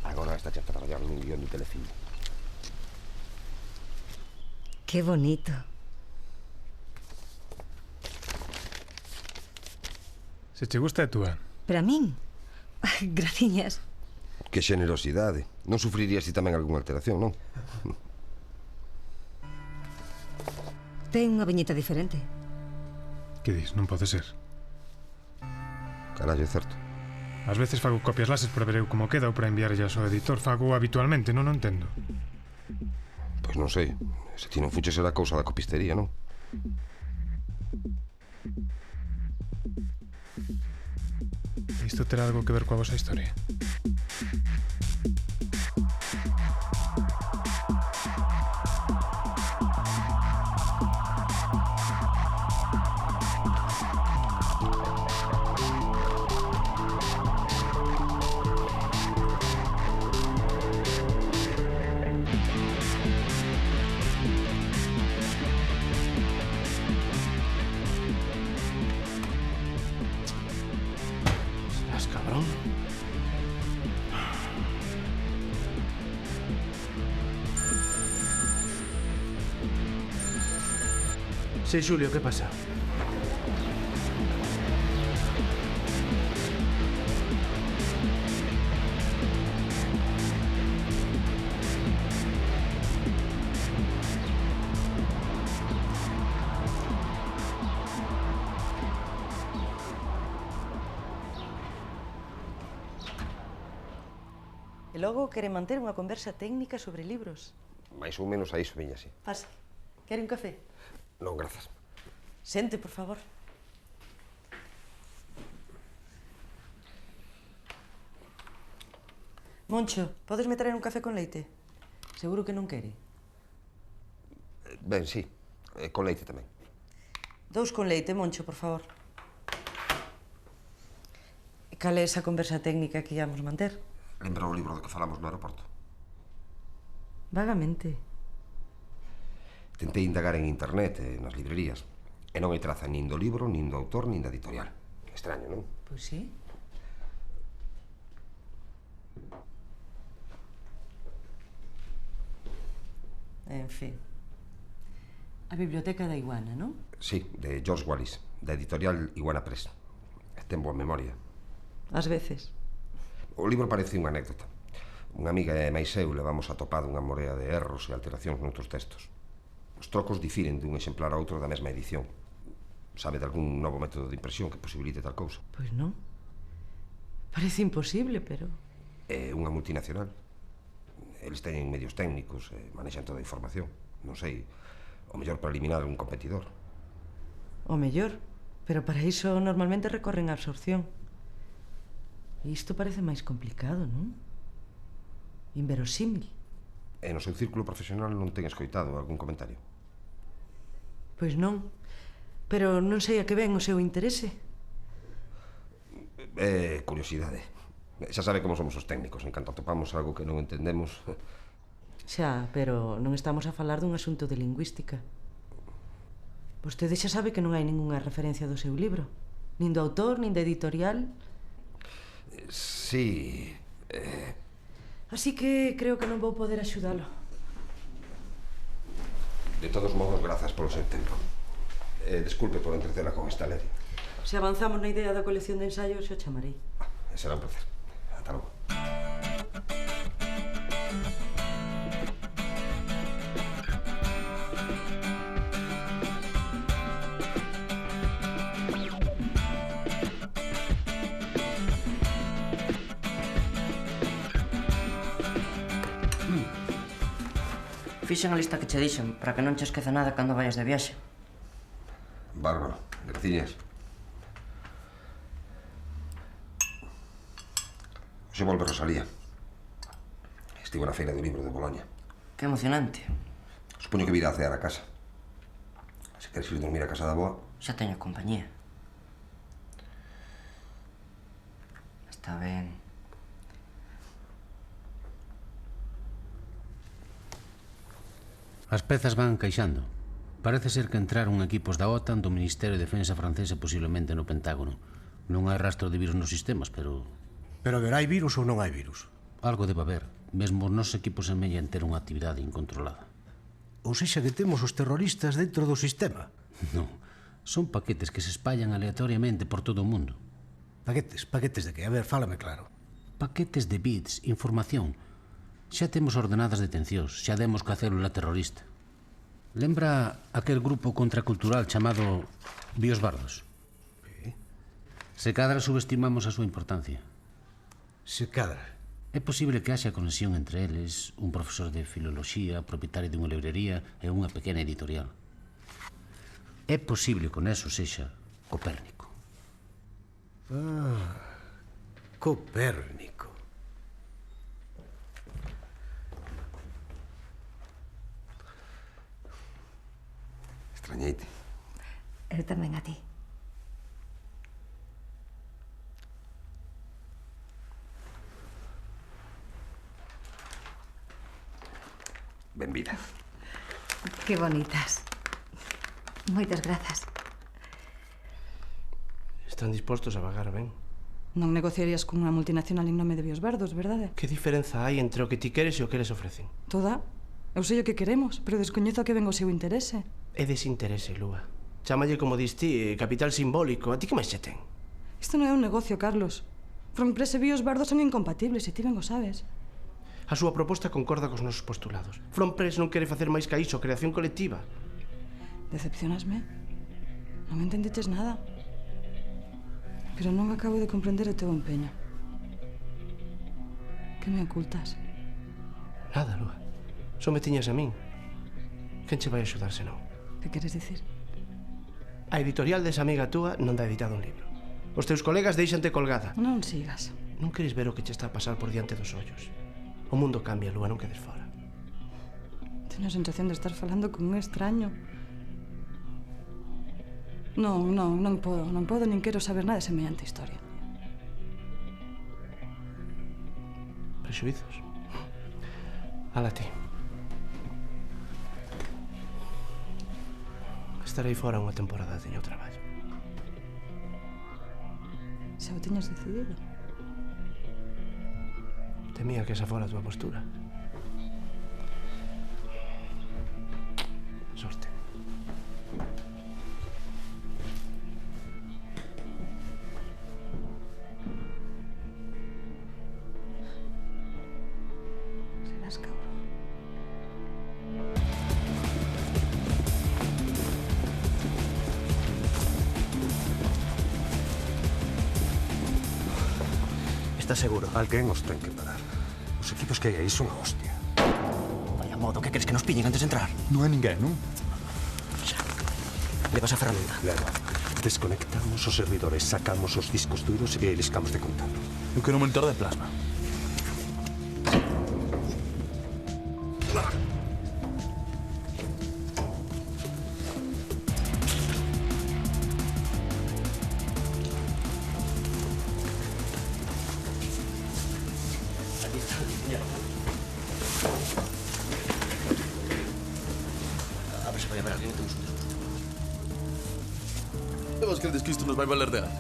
Agora está a traballar nun guión de telefilme. Que bonito. Se che gusta é túa. Pero a min? Graciñas. Que xenerosidade. Non sufrirías ti tamén algunha alteración, non? Ten unha viñeta diferente. Que dis? Non pode ser. Carallo, é certo. Ás veces fago copias láser para ver eu como queda ou para enviarlle ao editor. Fago habitualmente, non o entendo. Pois non sei. Se ti non fuches era cousa da copistería, non? Isto terá algo que ver coa vosa historia? Cabrón. Sí, Xulio, ¿qué pasa? E logo quere manter unha conversa técnica sobre libros. Mais ou menos a iso viña así. Pase. Quere un café? Non, grazas. Sente, por favor. Moncho, podes me traer un café con leite? Seguro que non quere. Ben, sí. Con leite tamén. 2 con leite, Moncho, por favor. E cal é esa conversa técnica que íamos manter? Lembra o libro do que falamos no aeroporto? Vagamente. Tentei indagar en internet e nas librerías. E non hai traza nin do libro, nin do autor, nin da editorial. Extraño, non? Pois sí. En fin. A Biblioteca da Iguana, non? Sí, de George Wallis, da editorial Iguana Press. Ten boa memoria. Ás veces. O libro parece unha anécdota. Unha amiga e máis eu levamos atopado unha morea de erros e alteracións noutros textos. Os trocos difiren dun exemplar a outro da mesma edición. Sabe de algún novo método de impresión que posibilite tal cousa? Pois non. Parece imposible, pero... É unha multinacional. Eles teñen medios técnicos e manexan toda a información. Non sei, o mellor para eliminar un competidor. O mellor, pero para iso normalmente recorren a absorción. E isto parece máis complicado, non? Inverosímil. E no seu círculo profesional non ten escoitado algún comentario? Pois non. Pero non sei a que ven o seu interese. É curiosidade. Xa sabe como somos os técnicos. En canto atopamos algo que non entendemos... Xa, pero non estamos a falar dun asunto de lingüística. Vostede xa sabe que non hai ningunha referencia do seu libro. Nin do autor, nin da editorial. Sí... Así que creo que non vou poder axudalo. De todos modos, grazas polo seu tempo. Desculpe por entretela con esta leria. Se avanzamos na idea da colección de ensaios, xo chamarei. Será un placer. Ata logo. Fixen a lista que che dixen, para que non che esqueza nada cando vayas de viaxe. Bárbaro, graciñas. Hoxe volve Rosalía. Estivo na Feira do Libro de Boloña. Que emocionante. Supoño que virá a cear a casa. Se queres ir dormir a casa da boa... Xa teño compañía. Está ben. As pezas van encaixando. Parece ser que entraron equipos da OTAN, do Ministerio de Defensa francés e posiblemente no Pentágono. Non hai rastro de virus nos sistemas, pero... Pero ver, hai virus ou non hai virus? Algo debe haber. Mesmo os nosos equipos semellan ter unha actividade incontrolada. Ou sexa que temos os terroristas dentro do sistema? Non. Son paquetes que se espallan aleatoriamente por todo o mundo. Paquetes? Paquetes de que? A ver, fálame claro. Paquetes de bits, información. Xa temos ordenadas detencións, xa demos ca célula terrorista. Lembra aquel grupo contracultural chamado Biosbardos? Se cadra subestimamos a súa importancia. Se cadra? É posible que haxa conexión entre eles, un profesor de filoloxía, propietario dunha librería e unha pequena editorial. É posible que con eso sexa Copérnico. Ah, Copérnico. Extrañeite. Eu tamén a ti. Benvida. Que bonitas. Moitas grazas. Están dispostos a pagar ben. Non negociarías cunha multinacional en nome de Biosbardos, verdade? Que diferenza hai entre o que ti queres e o que eles ofrecen? Toda. Eu sei o que queremos, pero descoñezo a que ven o seu interese. É desinterese, Lúa. Chámalle como dis ti, capital simbólico. A ti que máis xe ten? Isto non é un negocio, Carlos. Frompress e Biosbardos son incompatibles, e ti ben o sabes. A súa proposta concorda cos nosos postulados. Frompress non quere facer máis que iso, creación colectiva. Decepcionasme. Non me entendeches nada. Pero non acabo de comprender o teu empeño. Que me ocultas? Nada, Lúa. Só me tiñas a min. Quen che vai axudar senón? Que queres dicir? A editorial desa amiga túa non dá editado un libro. Os teus colegas deixante colgada. Non sigas. Non queres ver o que che está a pasar por diante dos ollos. O mundo cambia, Lúa, non quedes fora. Teño a sensación de estar falando con un extraño. Non podo, nin quero saber nada de semellante historia. Prexuizos? Ala ti. Estarei fora unha temporada, teño traballo. Xa o teñas decidido? Temía que esa fora a tua postura. Sorte. Serás cabrón. Estás seguro? Alguén os ten que parar. Os equipos que hai aí son a hostia. Vaya modo, que queres que nos pillen antes de entrar? Non hai ninguén, non? Levas a ferramenta? Leva. Desconectamos os servidores, sacamos os discos duros e eliscamos de contado. Eu quero un monitor de plasma. A ver se vai haber alguén que temos un discurso. E vos credes que isto nos vai valer de algo?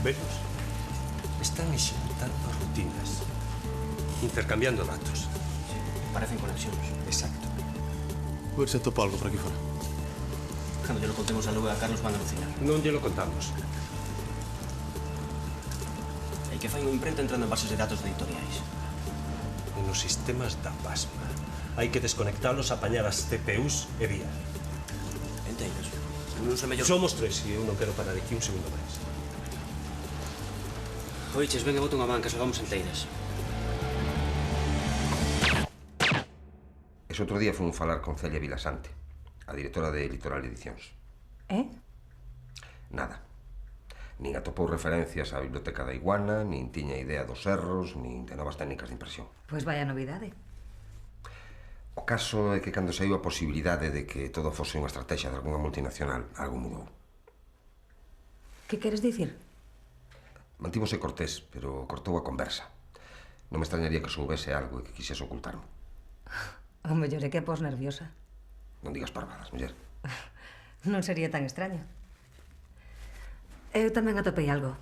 Velos. Están executando rutinas. Intercambiando datos. Parecen conexións. Exacto. A ver se atopo algo por aquí fora. Cando lle lo contemos a Lúa, a Carlos van a alucinar. Non lle lo contamos. E que fai unha imprenta entrando en bases de datos de editoriais. Nos sistemas da pasma. Hai que desconectalos, apañar as CPUs e vía. Enteiras? Non sei mellor... Somos tres e eu non quero parar aquí un segundo máis. Oiches, ven e bota unha man, que xogamos enteiras. Ese outro día fomos falar con Celia Vilasante, a directora de Litoral Edicións. Eh? Nada. Nin atopou referencias á biblioteca da Iguana, nin tiña idea dos erros, nin de novas técnicas de impresión. Pois vaya novidade. O caso é que cando saiu a posibilidade de que todo fose unha estrategia de algunha multinacional, algo mudou. Que queres dicir? Mantívose cortés, pero cortou a conversa. Non me extrañaría que soubese algo e que quixese ocultarme. O mellor é que pos nerviosa. Non digas parvadas, muller. Non sería tan extraño. Eu tamén atopei algo.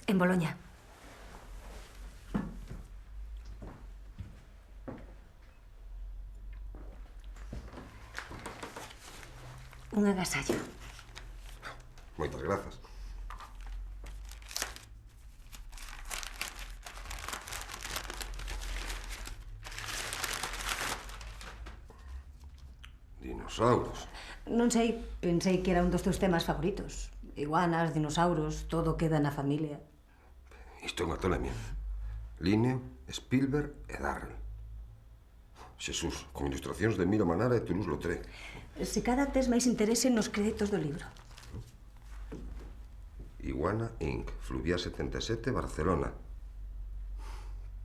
En Boloña. Un agasallo. Moitas grazas. Dinosauros. Non sei, pensei que era un dos teus temas favoritos. Iguanas, dinosauros, todo queda na familia. Isto é unha tolemia. Linneo, Spielberg e Darrell. Xesús, con ilustracións de Miro Manara e Toulouse-Lautrec. Se cada tes máis interese nos créditos do libro. Iguana Inc. Fluviá 77, Barcelona.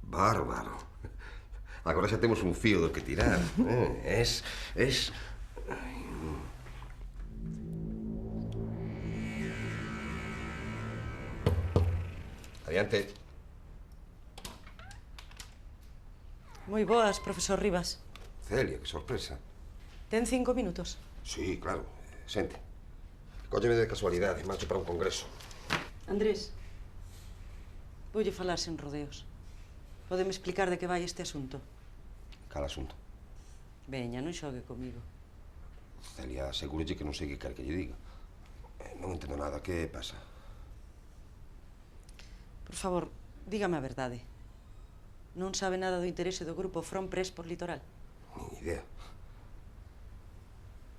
Bárbaro. Agora xa temos un fío do que tirar. Es... Adiante. Moi boas, profesor Rivas. Celia, que sorpresa. Ten 5 minutos. Sí, claro. Sente. Cólleme de casualidade, marcho para un congreso. Andrés, voulle falar sen rodeos. Pódeme explicar de que vai este asunto? Cal asunto? Veña, non xogue comigo. Celia, asegúrelle que non sei que quer que lle diga. Non entendo nada. Que pasa? Por favor, dígame a verdade. Non sabe nada do interese do grupo Front Press por Litoral? Nin idea.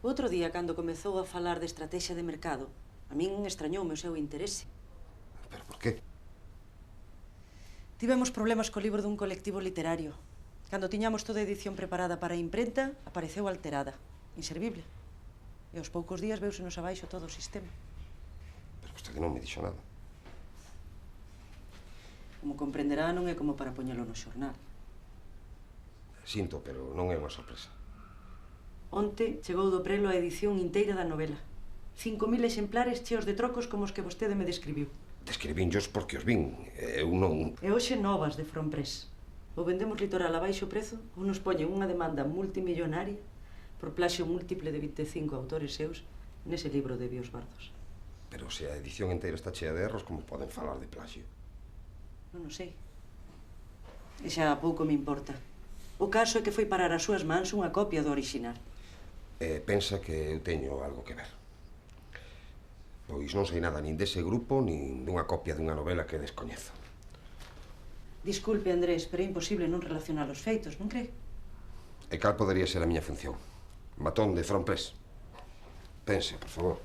Outro día, cando comezou a falar de estrategia de mercado, a min extrañoume o seu interese. Pero por qué? Tivemos problemas co libro dun colectivo literario. Cando tiñamos toda a edición preparada para a imprenta, apareceu alterada, inservible. E aos poucos días veusenos abaixo todo o sistema. Pero vostede non me dixo nada. Como comprenderá, non é como para poñelo no xornal. Sinto, pero non é unha sorpresa. Onte chegou do prelo a edición inteira da novela. 5.000 exemplares cheos de trocos como os que vostede me describiu. Describínllos porque os vin. Eu non... E hoxe novas de Front Press. Ou vendemos Litoral a baixo prezo, ou nos poñen unha demanda multimillonaria por plaxio múltiple de 25 autores seus nese libro de Bios Bardos. Pero se a edición inteira está chea de erros, como poden falar de plaxio? Non o sei. E xa pouco me importa. O caso é que foi parar ás súas mans unha copia do orixinal. Pensa que eu teño algo que ver. Pois non sei nada nin dese grupo, nin dunha copia dunha novela que descoñezo. Disculpe, Andrés, pero é imposible non relacionar os feitos, non cree? E cal podería ser a miña función? Matón de Front Press. Pense, por favor.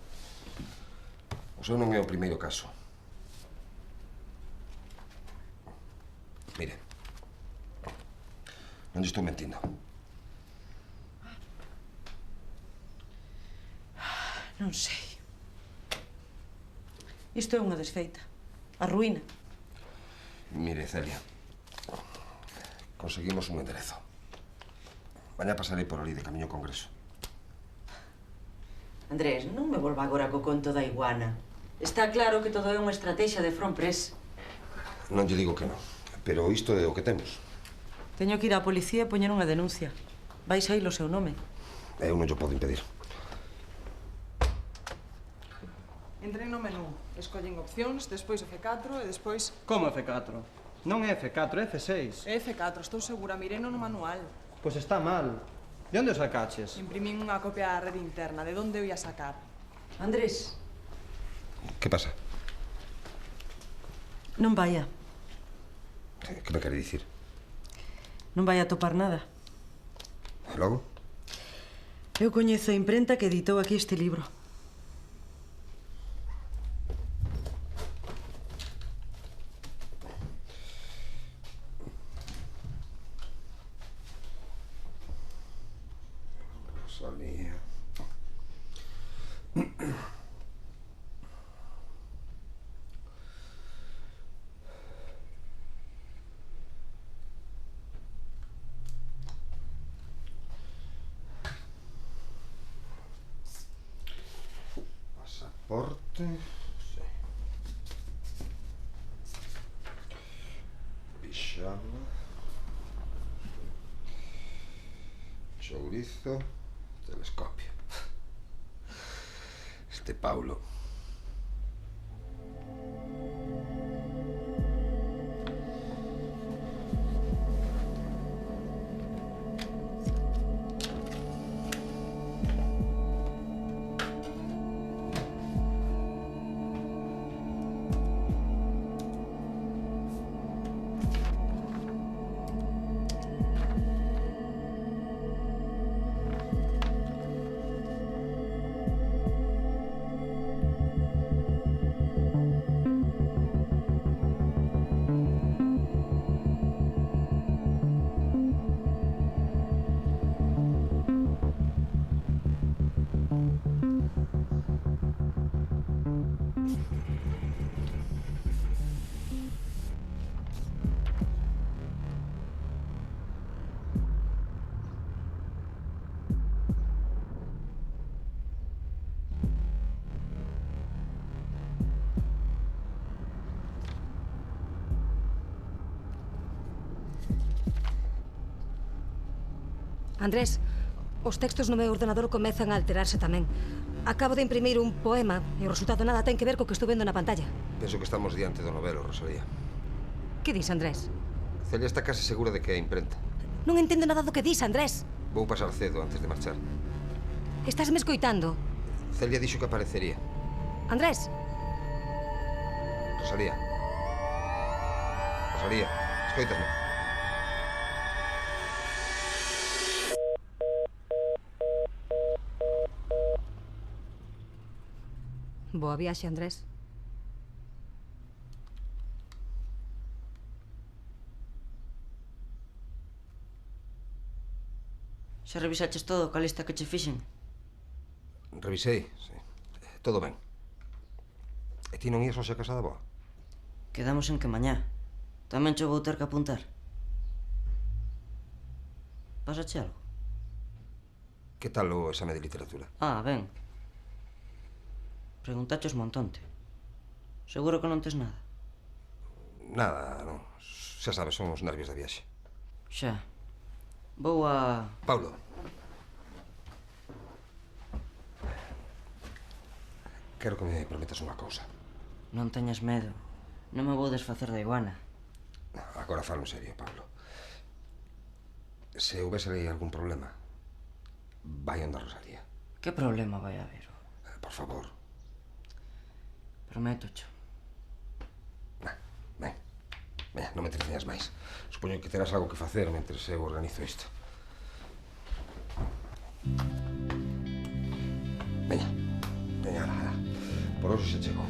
O seu non é o primeiro caso. Mire, non lle estou mentindo. Non sei. Isto é unha desfeita. A ruína. Mire, Celia, conseguimos un enderezo. Mañá pasarei por ali de camiño ao congreso. Andrés, non me volva agora co conto da iguana. Está claro que todo é unha estrategia de Front Press. Non lle digo que non, pero isto é o que temos. Teño que ir á policía e poñer unha denuncia. Vai saír o seu nome. Eu non llo podo impedir. Entren no menú, escollen opcións, despois F4 e despois... Como F4? Non é F4, é F6. É F4, estou segura, mireno no manual. Pois está mal. De onde o sacaches? Imprimín unha copia da rede interna, de onde o ia sacar? Andrés. Que pasa? Non vaya. Que me quere dicir? Non vai a topar nada. E logo? Eu coñezo a imprenta que editou aquí este libro. Rosalía. Pasaporte. Sí. Pijama. Chourizo. Telescopio. Este Paulo. Andrés, os textos no meu ordenador comezan a alterarse tamén. Acabo de imprimir un poema e o resultado nada ten que ver co que estou vendo na pantalla. Penso que estamos diante do novelo, Rosalía. Que dis, Andrés? Celia está case segura de que é a imprenta. Non entendo nada do que dis, Andrés. Vou pasar cedo antes de marchar. Estás me escoitando? Celia dixo que aparecería. Andrés? Rosalía. Rosalía, escoitasme. Boa viaxe, Andrés. Xa revisaches todo ca lista que che fixen? Revisei, sí. Todo ben. E ti non ías hoxe a casa da boa? Quedamos en que mañá. Tamén che vou ter que apuntar. Pasache algo? Que tal o exame de literatura? Ah, ben. Preguntaches montonte. Seguro que non tes nada? Nada, non. Xa sabes, son os nervios da viaxe. Xa. Vou a... Paulo. Quero que me prometas unha cousa. Non teñas medo. Non me vou desfacer da iguana. Agora falo en serio, Paulo. Se houvese aí algún problema, vai onde a Rosalía. Que problema vai haber? Por favor. Prométocho. Ben, non me entreteñas máis. Supoño que terás algo que facer mentre eu organizo isto. Veña, ala. Por hoxe se chegou.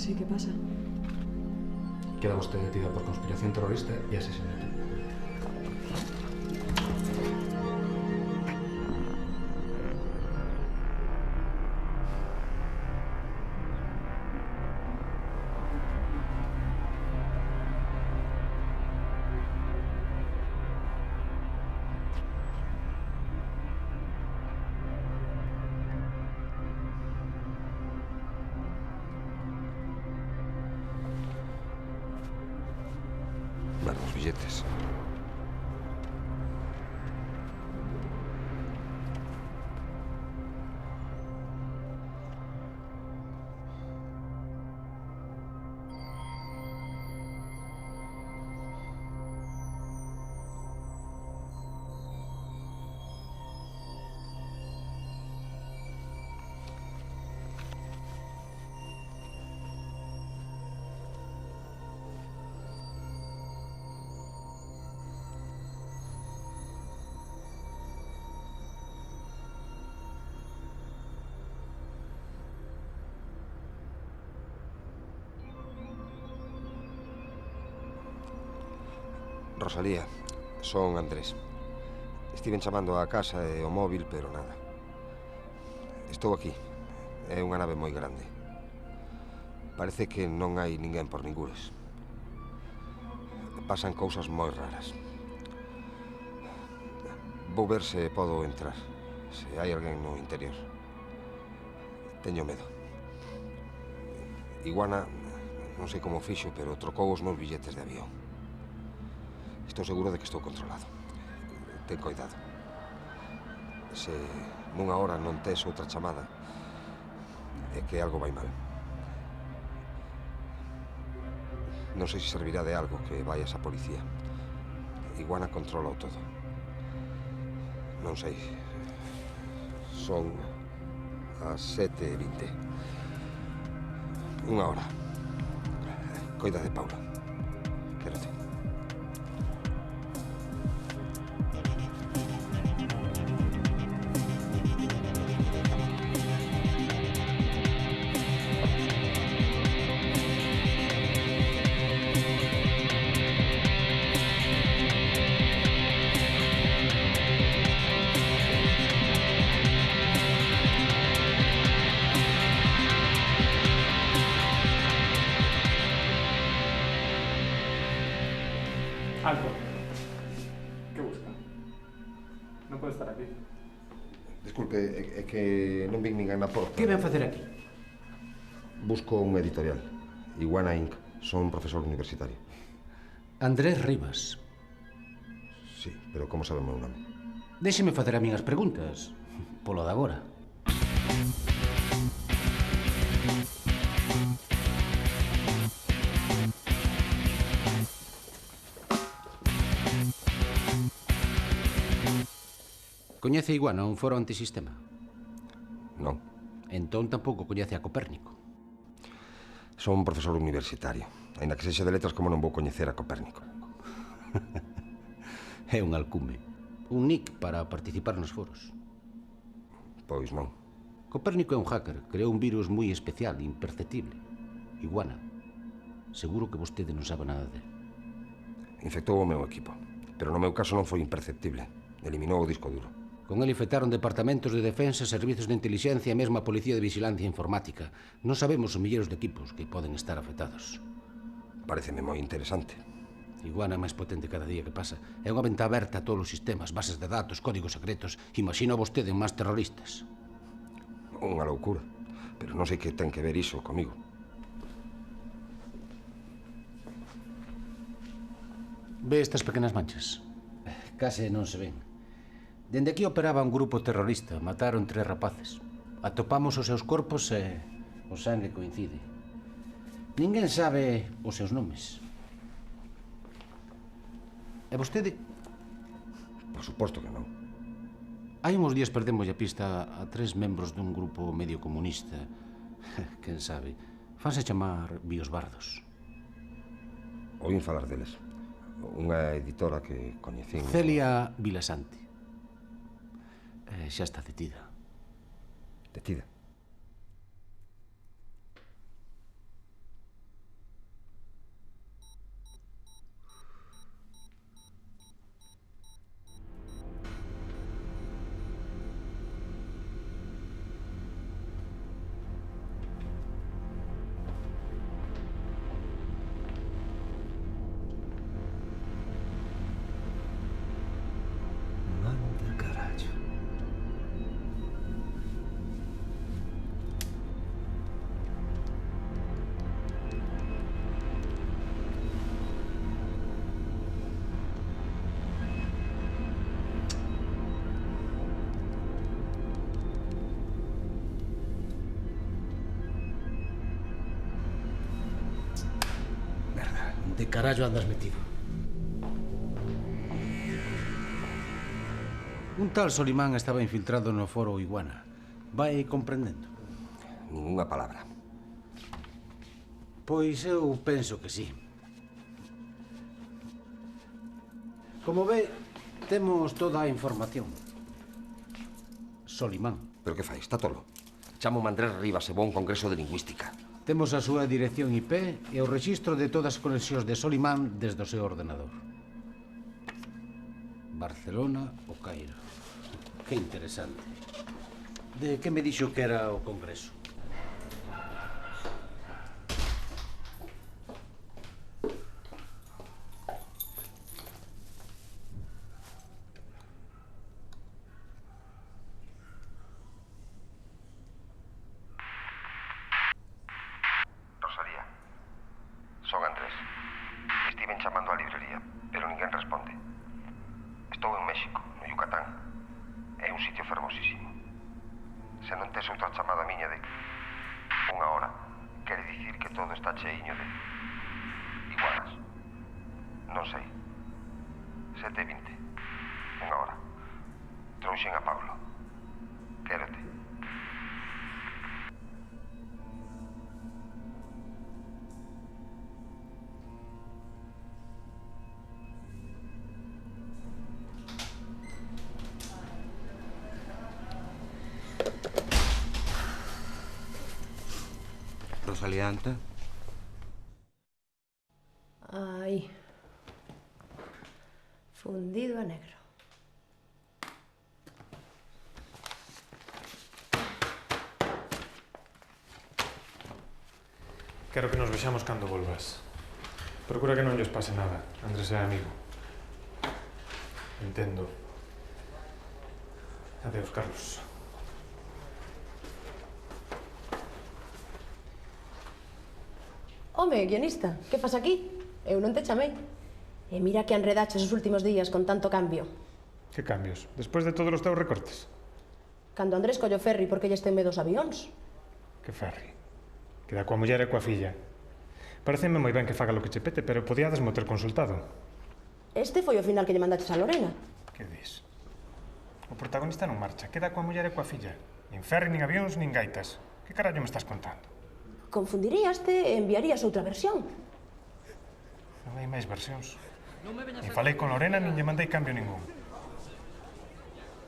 Sí, que pasa? Queda vostede detida por conspiración terrorista e asesinato. Bueno, os billetes. Rosalía, son Andrés. Estiven chamando á casa e ao móvil, pero nada. Estou aquí. É unha nave moi grande. Parece que non hai ninguén por ningures. Pasan cousas moi raras. Vou ver se podo entrar. Se hai alguén no interior. Teño medo. Iguana, non sei como fixo, pero trocou os meus billetes de avión. Estou seguro de que estou controlado. Ten cuidado. Se nunha hora non tes outra chamada, é que algo vai mal. Non sei se servirá de algo que vayas á policía. Iguana controla todo. Non sei. Son as 7:20. Unha hora. Coida de Paula. Quérote. Alto. Que busca? Non pode estar aquí. Disculpe, é que non vin ninguén na porta. Que ven facer aquí? Busco un editorial. Iguana Inc. Son profesor universitario. Andrés Rivas. Sí, pero como sabe o meu nome? Déxeme facer a minhas preguntas. Polo de agora. Coñece a Iguana, un foro antisistema? Non. Entón tampouco coñece a Copérnico. Son un profesor universitario. Ainda que sexa de letras, como non vou coñecer a Copérnico? É un alcume. Un nick para participar nos foros. Pois non. Copérnico é un hacker. Creou un virus moi especial, imperceptible. Iguana. Seguro que vostede non sabe nada dele. Infectou o meu equipo. Pero no meu caso non foi imperceptible. Eliminou o disco duro. Con el infectaron departamentos de defensa, servizos de inteligencia e mesmo a Policía de Vigilancia Informática. Non sabemos os milleiros de equipos que poden estar afectados. Pareceme moi interesante. Iguana é máis potente cada día que pasa. É unha venta aberta a todos os sistemas, bases de datos, códigos secretos. Imagina vostede en máis terroristas. Unha loucura. Pero non sei que ten que ver iso comigo. Ve estas pequenas manchas? Case non se ven. Dende aquí operaba un grupo terrorista. Mataron 3 rapaces. Atopamos os seus corpos e o sangue coincide. Ninguén sabe os seus nomes. E vostede? Por suposto que non. Hai uns días perdemos a pista a 3 membros dun grupo medio comunista. Quen sabe? Fanse chamar biosbardos. Oín falar deles. Unha editora que coñecín... Celia Vilasante. Xa está detida. Detida? carallo andas metido? Un tal Solimán estaba infiltrado no foro Iguana. Vai comprendendo? Ninguna palabra. Pois eu penso que sí. Como ve, temos toda a información. Solimán. Pero que fai? Está tolo. Chamo Andrés Rivas e vou a un congreso de lingüística. Temos a súa dirección IP e o rexistro de todas as conexións de Solimán desde o seu ordenador. Barcelona ou Cairo. Que interesante. De que me dixo que era o congreso? Rosalía, son Andrés. Estiven chamando á librería, pero ninguén responde. Estou en México, no Yucatán. É un sitio fermosísimo. Se non tes outra chamada miña de unha hora, quere dicir que todo está cheiño de iguanas. Non sei. 7:20. Unha hora. Trouxen a Paulo. Quérote. Rosalianta. Aí. Fundido a negro. Quero que nos vexamos cando volvas. Procura que non lles pase nada. Andrés é amigo. Entendo. Adeus, Carlos. Home, guionista, que fas aquí? Eu non te chamei. E mira que enredaches os últimos días con tanto cambio. Que cambios? Despois de todos os teus recortes? Cando Andrés collo ferry porque lles ten medo os avións. Que ferry? Queda coa muller e coa filla. Pareceme moi ben que faga lo que che pete, pero podíades mo ter consultado. Este foi o final que lle mandaches a Lorena. Que dis? O protagonista non marcha, queda coa muller e coa filla. Nin ferry, nin avións, nin gaitas. Que carallo me estás contando? Confundiríaste e enviarías outra versión. Non hai máis versións. Nin falei con Lorena, nin lle mandei cambio ningún.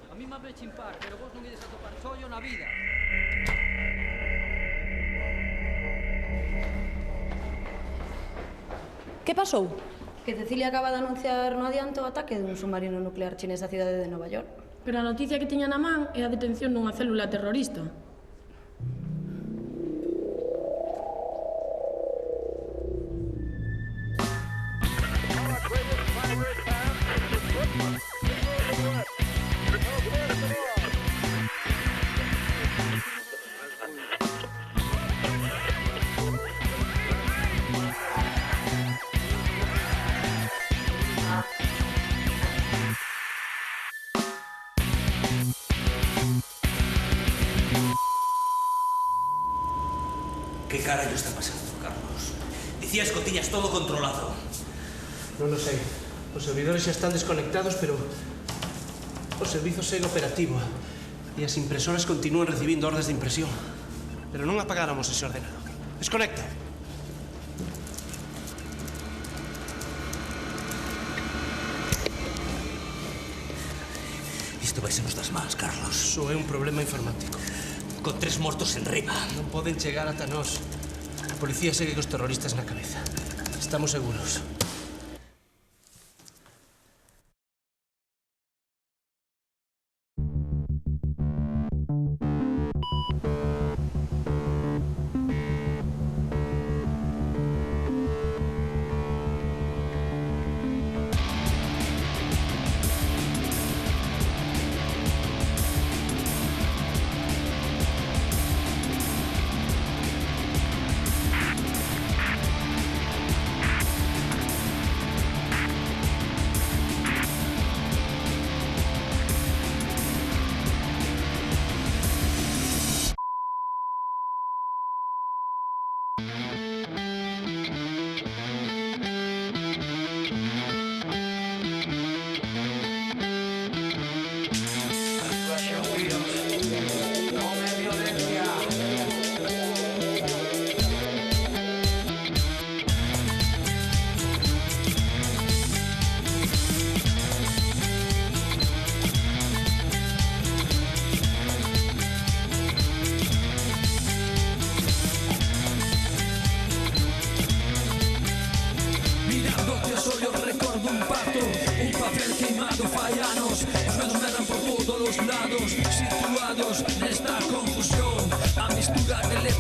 A mí me ve chimpar, pero vos non ides a topar chollo na vida. Que pasou? Que Cecilia acaba de anunciar no adianto o ataque dun submarino nuclear chinés á cidade de Nova York. Pero a noticia que tiña na man é a detención dunha célula terrorista. ¿Qué carallo está pasando, Carlos? Dicías que o tiñas todo controlado. Non lo sei. Os servidores xa están desconectados, pero o servizo segue operativo e as impresoras continúan recibindo ordes de impresión. Pero non apagáramos ese ordenador. Desconecta. Isto vai ser nos das mans, Carlos. Iso é un problema informático. Con 3 mortos en riba. Non poden chegar ata nós. A policía segue cos terroristas na cabeza. Estamos seguros.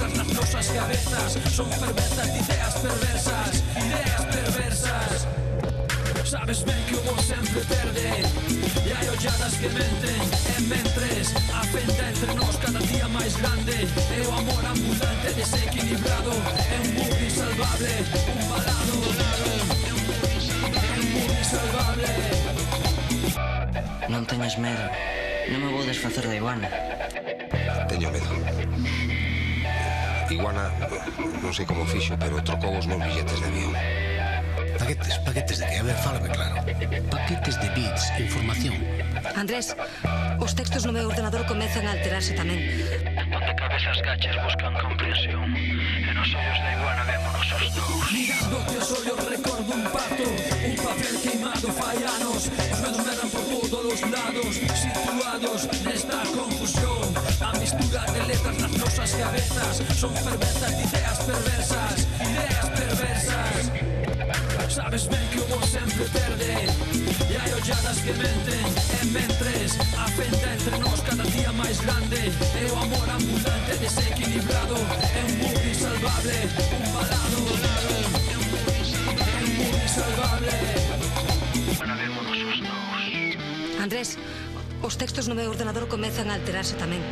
letras nas nosas cabezas. Son fervenzas de ideas perversas, ideas perversas. Sabes ben que o bo sempre perde, e hai olladas que menten. E mentres a fenda entre nós cada día máis grande, e o amor ambulante desequilibrado é un mundo insalvable, un balado, é un mundo insalvable. Non teñas medo, non me vou desfacer da iguana. Teño medo. Iguana, non sei como fixo, pero trocou os meus billetes de avión. Paquetes de que? A ver, fálame claro. Paquetes de bits, información. Andrés, os textos no meu ordenador comezan a alterarse tamén. Onde cabezas gachas buscan comprensión, e nos ollos da iguana vémonos os dous. Mirando teus ollos recordo un pacto, un papel queimado fai anos. Os medos medran por todos os lados, situados nesta confusión. A mistura de letras nas nosas cabezas son fervenzas de ideas perversas, ideas perversas. Sabes ben que o bo sempre perde, e hai olladas que menten. E mentres a fenda entre nós cada día máis grande, e o amor ambulante desequilibrado é un mundo insalvable, un balado, é un mundo insalvable. Bueno, vémonos os dous. Andrés, os textos no meu ordenador comezan a alterarse tamén.